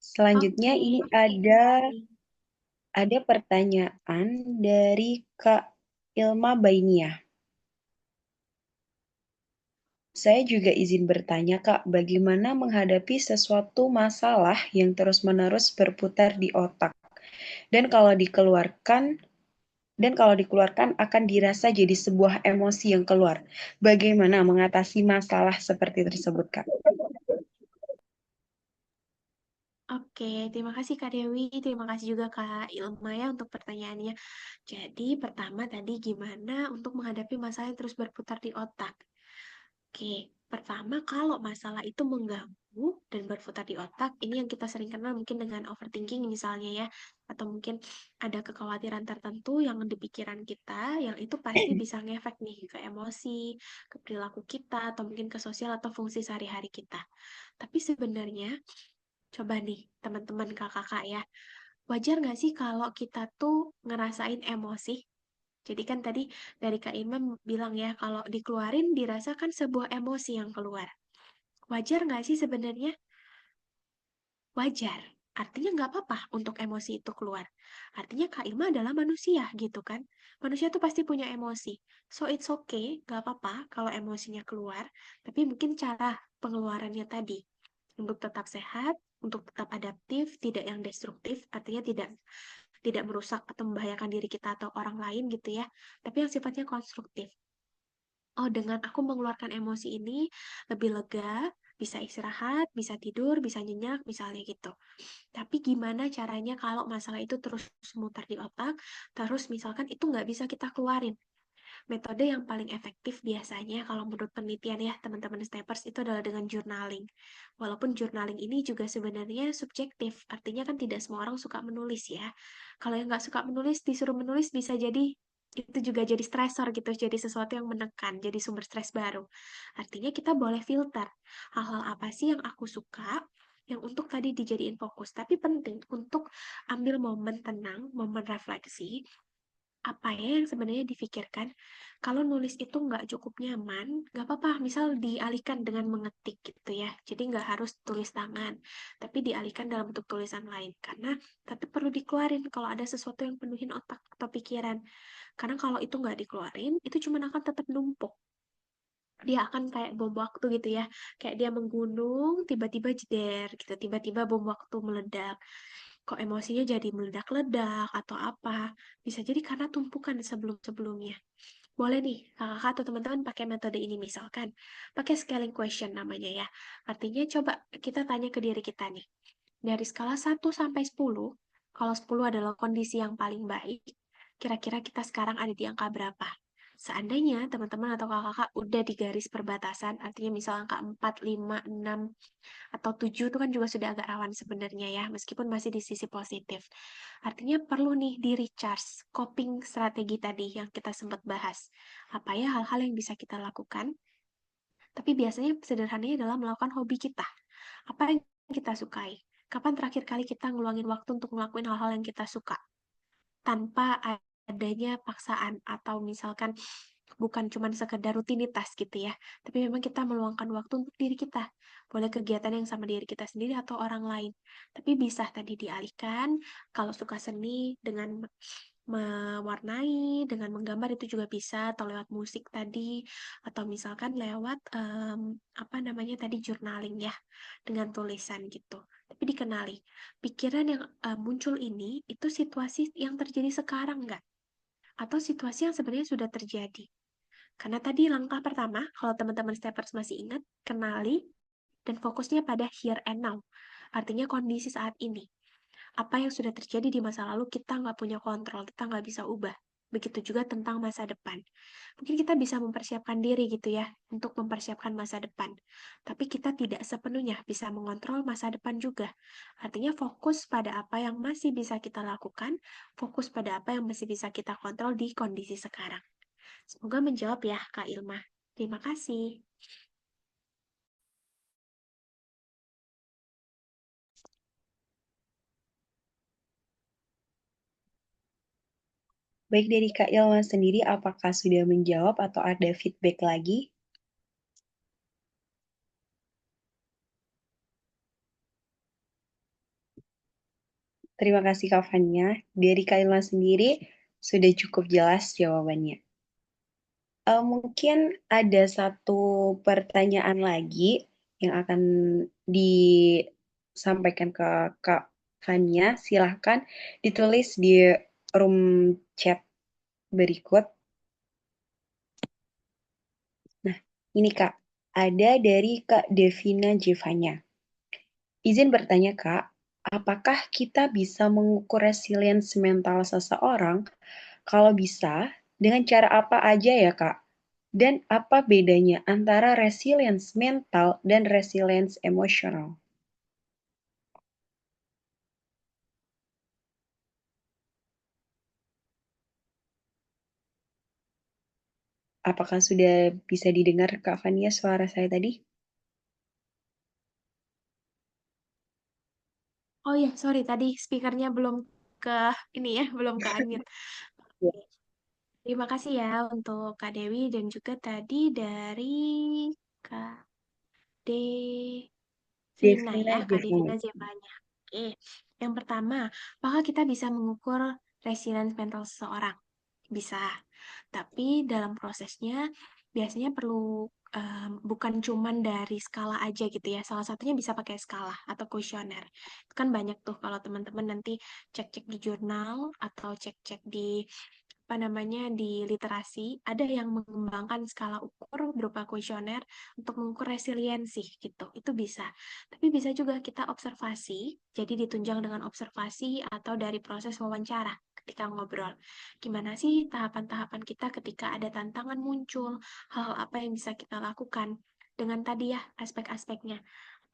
Selanjutnya Oke, ini ada pertanyaan dari Kak Ilma Bainiah. Saya juga izin bertanya Kak, bagaimana menghadapi sesuatu masalah yang terus-menerus berputar di otak dan kalau dikeluarkan akan dirasa jadi sebuah emosi yang keluar. Bagaimana mengatasi masalah seperti tersebut Kak? Oke, terima kasih Kak Dewi, terima kasih juga Kak Ilma ya untuk pertanyaannya. Jadi pertama tadi gimana untuk menghadapi masalah yang terus berputar di otak? Oke, pertama kalau masalah itu mengganggu dan berputar di otak, ini yang kita sering kenal mungkin dengan overthinking misalnya ya, atau mungkin ada kekhawatiran tertentu yang di pikiran kita, yang itu pasti bisa ngefek nih ke emosi, ke perilaku kita, atau mungkin ke sosial atau fungsi sehari-hari kita. Tapi sebenarnya coba nih, teman-teman kakak-kakak ya, wajar nggak sih kalau kita tuh ngerasain emosi? Jadi kan tadi dari Kak Imam bilang ya, kalau dikeluarin dirasakan sebuah emosi yang keluar. Wajar nggak sih sebenarnya? Wajar. Artinya nggak apa-apa untuk emosi itu keluar. Artinya Kak Ilma adalah manusia gitu kan. Manusia tuh pasti punya emosi. So it's okay, nggak apa-apa kalau emosinya keluar. Tapi mungkin cara pengeluarannya tadi untuk tetap sehat, untuk tetap adaptif, tidak yang destruktif, artinya tidak merusak atau membahayakan diri kita atau orang lain gitu ya, tapi yang sifatnya konstruktif. Oh, dengan aku mengeluarkan emosi ini lebih lega, bisa istirahat, bisa tidur, bisa nyenyak, misalnya gitu. Tapi gimana caranya kalau masalah itu terus memutar di otak, terus misalkan itu nggak bisa kita keluarin? Metode yang paling efektif biasanya kalau menurut penelitian ya teman-teman steppers itu adalah dengan journaling. Walaupun journaling ini juga sebenarnya subjektif, artinya kan tidak semua orang suka menulis ya. Kalau yang nggak suka menulis, disuruh menulis bisa jadi itu juga jadi stresor gitu, jadi sesuatu yang menekan, jadi sumber stres baru. Artinya kita boleh filter hal-hal apa sih yang aku suka, yang untuk tadi dijadiin fokus. Tapi penting untuk ambil momen tenang, momen refleksi, apa ya yang sebenarnya difikirkan. Kalau nulis itu nggak cukup nyaman, nggak apa-apa, misal dialihkan dengan mengetik gitu ya. Jadi nggak harus tulis tangan, tapi dialihkan dalam bentuk tulisan lain. Karena tapi perlu dikeluarin kalau ada sesuatu yang penuhin otak atau pikiran. Karena kalau itu nggak dikeluarin, itu cuma akan tetap numpuk. Dia akan kayak bom waktu gitu ya. Kayak dia menggunung, tiba-tiba jeder gitu. Tiba-tiba bom waktu meledak. Kok emosinya jadi meledak-ledak atau apa. Bisa jadi karena tumpukan sebelum-sebelumnya. Boleh nih, kakak atau teman-teman pakai metode ini misalkan. Pakai scaling question namanya ya. Artinya coba kita tanya ke diri kita nih. Dari skala 1 sampai 10, kalau 10 adalah kondisi yang paling baik, kira-kira kita sekarang ada di angka berapa? Seandainya teman-teman atau kakak-kakak udah di garis perbatasan, artinya misal angka 4, 5, 6, atau 7 itu kan juga sudah agak rawan sebenarnya ya, meskipun masih di sisi positif. Artinya perlu nih di recharge, coping strategi tadi yang kita sempat bahas. Apa ya hal-hal yang bisa kita lakukan? Tapi biasanya sederhananya adalah melakukan hobi kita. Apa yang kita sukai? Kapan terakhir kali kita ngeluangin waktu untuk ngelakuin hal-hal yang kita suka? Tanpa adanya paksaan atau misalkan bukan cuma sekedar rutinitas gitu ya, tapi memang kita meluangkan waktu untuk diri kita. Boleh kegiatan yang sama diri kita sendiri atau orang lain. Tapi bisa tadi dialihkan, kalau suka seni dengan mewarnai dengan menggambar itu juga bisa, atau lewat musik tadi, atau misalkan lewat apa namanya tadi journaling ya, dengan tulisan gitu. Tapi dikenali, pikiran yang muncul ini itu situasi yang terjadi sekarang nggak? Atau situasi yang sebenarnya sudah terjadi. Karena tadi langkah pertama, kalau teman-teman steppers masih ingat, kenali dan fokusnya pada here and now. Artinya kondisi saat ini. Apa yang sudah terjadi di masa lalu kita nggak punya kontrol, kita nggak bisa ubah. Begitu juga tentang masa depan. Mungkin kita bisa mempersiapkan diri gitu ya, untuk mempersiapkan masa depan. Tapi kita tidak sepenuhnya bisa mengontrol masa depan juga. Artinya fokus pada apa yang masih bisa kita lakukan, fokus pada apa yang masih bisa kita kontrol di kondisi sekarang. Semoga menjawab ya, Kak Ilma. Terima kasih. Baik dari Kak Ilma sendiri, apakah sudah menjawab atau ada feedback lagi? Terima kasih Kak Fania. Dari Kak Ilma sendiri, sudah cukup jelas jawabannya. Mungkin ada satu pertanyaan lagi yang akan disampaikan ke Kak Fania. Silahkan ditulis di room chat berikut. Nah, ini Kak, ada dari Kak Devina Jevanya. Izin bertanya Kak, apakah kita bisa mengukur resilience mental seseorang? Kalau bisa, dengan cara apa aja ya Kak? Dan apa bedanya antara resilience mental dan resilience emosional? Apakah sudah bisa didengar Kak Fania suara saya tadi? Oh iya, sorry tadi speakernya belum ke ini ya, belum ke unmute. Ya. Terima kasih ya untuk Kak Dewi dan juga tadi dari Kak Devina Devina ya, Kak Jevanya. Devina Zevanya. Oke, yang pertama, apakah kita bisa mengukur resilience mental seseorang? Bisa, tapi dalam prosesnya biasanya perlu bukan cuman dari skala aja gitu ya. Salah satunya bisa pakai skala atau kuesioner. Itu kan banyak tuh kalau teman-teman nanti cek-cek di jurnal atau cek-cek di apa namanya di literasi, ada yang mengembangkan skala ukur berupa kuesioner untuk mengukur resiliensi gitu. Itu bisa. Tapi bisa juga kita observasi, jadi ditunjang dengan observasi atau dari proses wawancara ketika ngobrol. Gimana sih tahapan-tahapan kita ketika ada tantangan muncul, hal apa yang bisa kita lakukan dengan tadi ya aspek-aspeknya.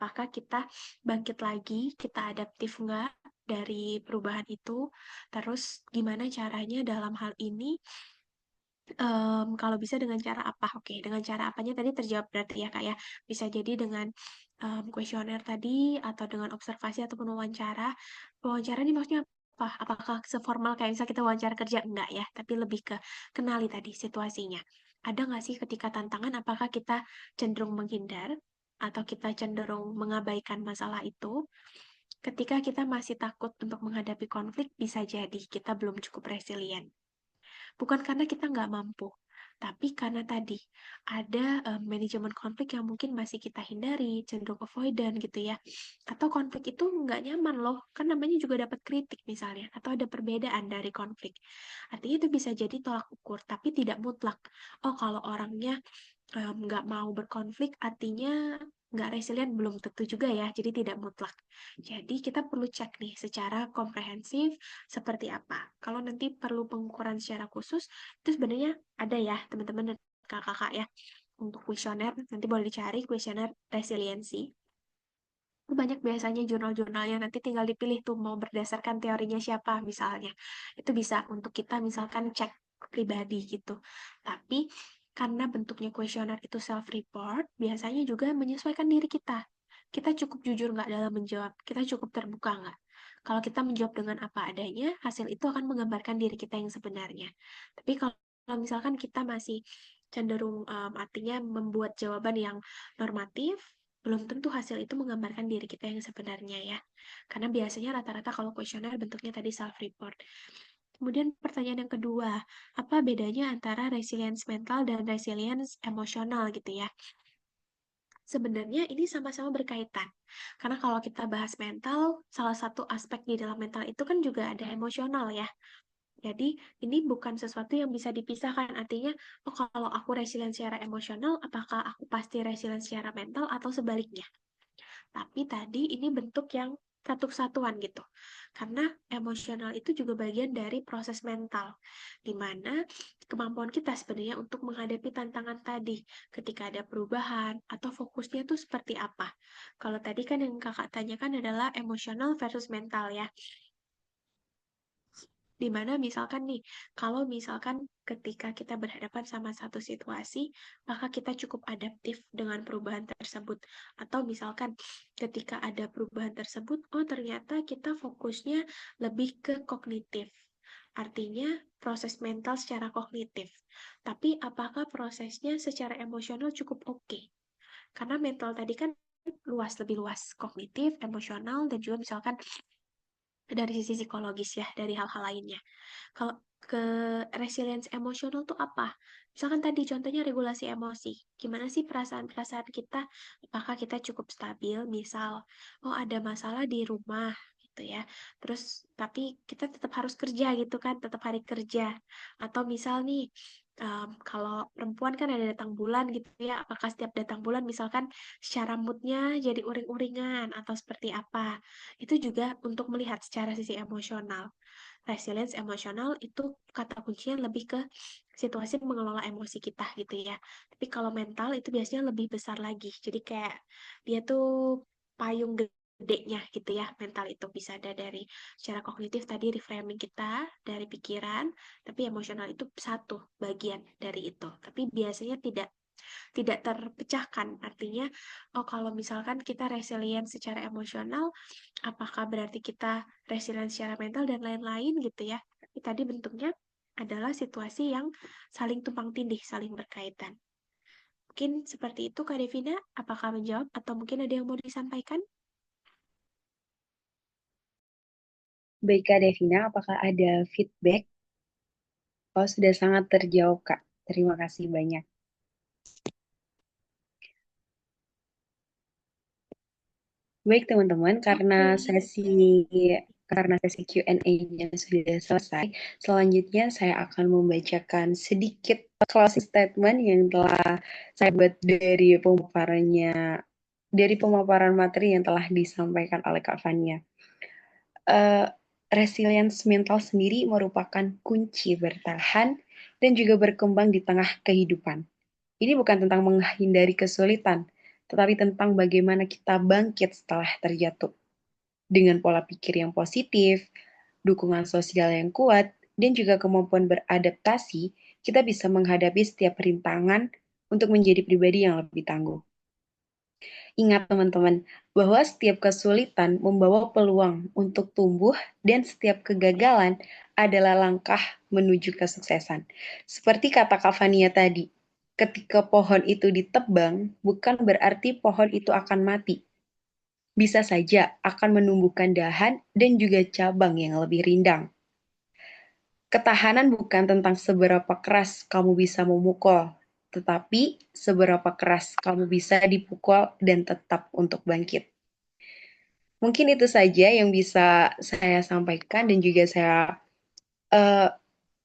Apakah kita bangkit lagi, kita adaptif nggak dari perubahan itu, terus gimana caranya dalam hal ini, kalau bisa dengan cara apa? Oke, dengan cara apanya tadi terjawab berarti ya, Kak, ya. Bisa jadi dengan, kuesioner tadi atau dengan observasi ataupun wawancara. Wawancara ini maksudnya apa? Apakah seformal kayak misal kita wawancara kerja? Enggak ya, tapi lebih ke kenali tadi situasinya. Ada nggak sih ketika tantangan, apakah kita cenderung menghindar atau kita cenderung mengabaikan masalah itu? Ketika kita masih takut untuk menghadapi konflik, bisa jadi kita belum cukup resilient. Bukan karena kita nggak mampu, tapi karena tadi ada manajemen konflik yang mungkin masih kita hindari, cenderung avoidant gitu ya. Atau konflik itu nggak nyaman loh, kan namanya juga dapat kritik misalnya, atau ada perbedaan dari konflik. Artinya itu bisa jadi tolak ukur, tapi tidak mutlak. Oh, kalau orangnya nggak mau berkonflik, artinya nggak resilient belum tentu juga ya, jadi tidak mutlak. Jadi kita perlu cek nih secara komprehensif seperti apa. Kalau nanti perlu pengukuran secara khusus, itu sebenarnya ada ya teman-teman dan kakak-kakak ya. Untuk kuesioner, nanti boleh dicari kuesioner resiliensi. Itu banyak biasanya jurnal-jurnalnya, nanti tinggal dipilih tuh mau berdasarkan teorinya siapa misalnya. Itu bisa untuk kita misalkan cek pribadi gitu. Tapi karena bentuknya kuesioner itu self-report, biasanya juga menyesuaikan diri kita. Kita cukup jujur nggak dalam menjawab, kita cukup terbuka nggak. Kalau kita menjawab dengan apa adanya, hasil itu akan menggambarkan diri kita yang sebenarnya. Tapi kalau misalkan kita masih cenderung artinya membuat jawaban yang normatif, belum tentu hasil itu menggambarkan diri kita yang sebenarnya ya. Karena biasanya rata-rata kalau kuesioner bentuknya tadi self-report. Kemudian pertanyaan yang kedua, apa bedanya antara resilience mental dan resilience emosional gitu ya? Sebenarnya ini sama-sama berkaitan. Karena kalau kita bahas mental, salah satu aspek di dalam mental itu kan juga ada emosional ya. Jadi, ini bukan sesuatu yang bisa dipisahkan. Artinya, oh kalau aku resilient secara emosional, apakah aku pasti resilient secara mental atau sebaliknya? Tapi tadi ini bentuk yang satu kesatuan gitu. Karena emosional itu juga bagian dari proses mental, di mana kemampuan kita sebenarnya untuk menghadapi tantangan tadi, ketika ada perubahan atau fokusnya itu seperti apa. Kalau tadi kan yang kakak tanyakan adalah emosional versus mental ya. Di mana misalkan nih, kalau misalkan ketika kita berhadapan sama satu situasi, maka kita cukup adaptif dengan perubahan tersebut. Atau misalkan ketika ada perubahan tersebut, oh ternyata kita fokusnya lebih ke kognitif. Artinya proses mental secara kognitif. Tapi apakah prosesnya secara emosional cukup oke? Karena mental tadi kan luas, lebih luas. Kognitif, emosional, dan juga misalkan dari sisi psikologis ya, dari hal-hal lainnya. Kalau ke resilience emosional tuh apa? Misalkan tadi contohnya regulasi emosi. Gimana sih perasaan-perasaan kita? Apakah kita cukup stabil? Misal, oh ada masalah di rumah gitu ya. Terus tapi kita tetap harus kerja gitu kan, tetap hari kerja. Atau misal nih, kalau perempuan kan ada datang bulan gitu ya. Apakah setiap datang bulan misalkan secara moodnya jadi uring-uringan atau seperti apa? Itu juga untuk melihat secara sisi emosional. Resilience emosional itu kata kuncinya lebih ke situasi mengelola emosi kita gitu ya. Tapi kalau mental itu biasanya lebih besar lagi. Jadi kayak dia tuh payung gedenya gitu ya. Mental itu bisa ada dari secara kognitif tadi reframing kita dari pikiran, tapi emosional itu satu bagian dari itu. Tapi biasanya tidak terpecahkan. Artinya, oh kalau misalkan kita resilient secara emosional, apakah berarti kita resilient secara mental dan lain-lain gitu ya. Tapi tadi bentuknya adalah situasi yang saling tumpang tindih, saling berkaitan. Mungkin seperti itu Kak Devina, apakah menjawab atau mungkin ada yang mau disampaikan? Baik, Kak Devina, apakah ada feedback? Oh, sudah sangat terjawab, Kak. Terima kasih banyak. Baik, teman-teman, karena sesi Q&A-nya sudah selesai, selanjutnya saya akan membacakan sedikit closing statement yang telah saya buat dari pemaparan materi yang telah disampaikan oleh Kak Fania. Resilience mental sendiri merupakan kunci bertahan dan juga berkembang di tengah kehidupan. Ini bukan tentang menghindari kesulitan, tetapi tentang bagaimana kita bangkit setelah terjatuh. Dengan pola pikir yang positif, dukungan sosial yang kuat, dan juga kemampuan beradaptasi, kita bisa menghadapi setiap rintangan untuk menjadi pribadi yang lebih tangguh. Ingat teman-teman, bahwa setiap kesulitan membawa peluang untuk tumbuh dan setiap kegagalan adalah langkah menuju kesuksesan. Seperti kata Kak Fania tadi, ketika pohon itu ditebang, bukan berarti pohon itu akan mati. Bisa saja akan menumbuhkan dahan dan juga cabang yang lebih rindang. Ketahanan bukan tentang seberapa keras kamu bisa memukul, tetapi seberapa keras kamu bisa dipukul dan tetap untuk bangkit. Mungkin itu saja yang bisa saya sampaikan dan juga saya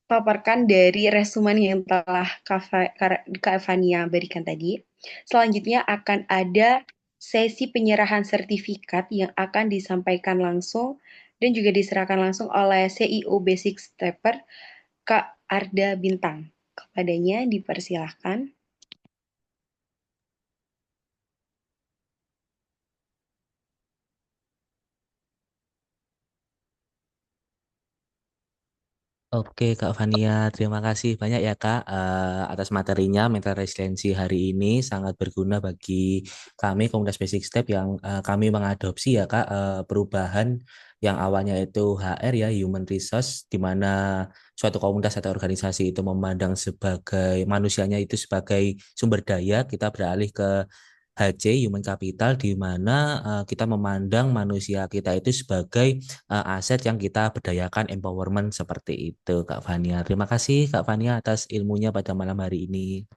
paparkan dari resumen yang telah Kak Fania berikan tadi. Selanjutnya akan ada sesi penyerahan sertifikat yang akan disampaikan langsung dan juga diserahkan langsung oleh CEO Basic Stepper, Kak Arda Bintang. Kepadanya dipersilahkan. Oke Kak Fania, terima kasih banyak ya Kak atas materinya. Mental resiliensi hari ini sangat berguna bagi kami Komunitas Basic Step yang kami mengadopsi ya Kak perubahan yang awalnya itu HR ya Human Resource, di mana suatu komunitas atau organisasi itu memandang sebagai manusianya itu sebagai sumber daya, kita beralih ke HC Human Capital, di mana kita memandang manusia kita itu sebagai aset yang kita berdayakan, empowerment seperti itu, Kak Fania. Terima kasih Kak Fania atas ilmunya pada malam hari ini.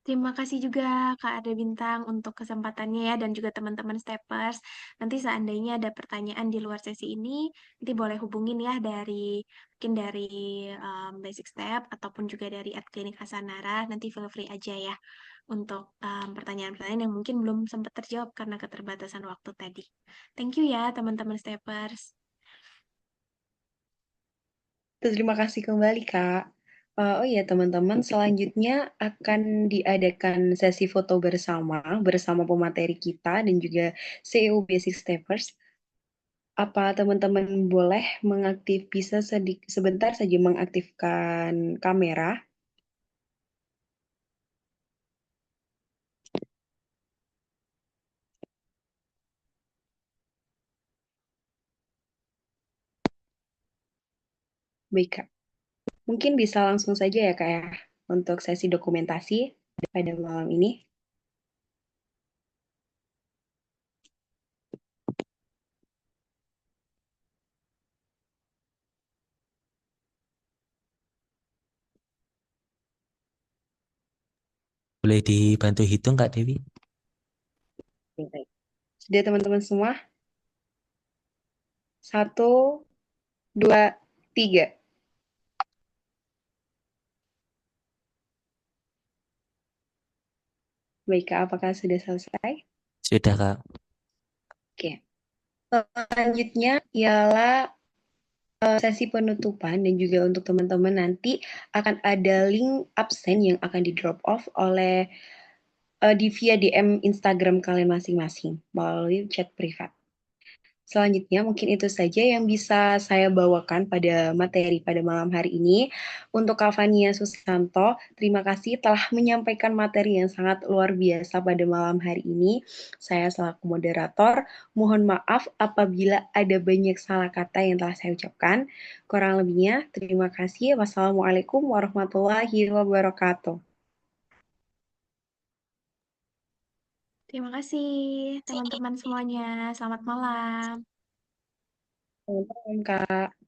Terima kasih juga Kak Arda Bintang untuk kesempatannya ya dan juga teman-teman Steppers. Nanti seandainya ada pertanyaan di luar sesi ini, nanti boleh hubungin ya mungkin dari Basic Step ataupun juga dari @klinik Hasanara. Nanti feel free aja ya untuk pertanyaan-pertanyaan yang mungkin belum sempat terjawab karena keterbatasan waktu tadi. Thank you ya teman-teman Steppers. Terima kasih kembali, Kak. Oh iya, teman-teman, selanjutnya akan diadakan sesi foto bersama pemateri kita dan juga CEO Basic Steppers. Apa teman-teman boleh bisa sebentar saja mengaktifkan kamera? Baik, Kak. Mungkin bisa langsung saja ya, Kak, ya, untuk sesi dokumentasi pada malam ini. Boleh dibantu hitung Kak Dewi? Baik. Sudah teman-teman semua? 1, 2, 3. Baik, Kak, apakah sudah selesai? Sudah Kak. Oke. Selanjutnya ialah sesi penutupan dan juga untuk teman-teman nanti akan ada link absen yang akan di drop off oleh via DM Instagram kalian masing-masing melalui chat privat. Selanjutnya mungkin itu saja yang bisa saya bawakan pada materi pada malam hari ini. Untuk Kak Fania Susanto, terima kasih telah menyampaikan materi yang sangat luar biasa pada malam hari ini. Saya selaku moderator, mohon maaf apabila ada banyak salah kata yang telah saya ucapkan. Kurang lebihnya, terima kasih. Wassalamualaikum warahmatullahi wabarakatuh. Terima kasih teman-teman semuanya. Selamat malam. Selamat malam, Kak.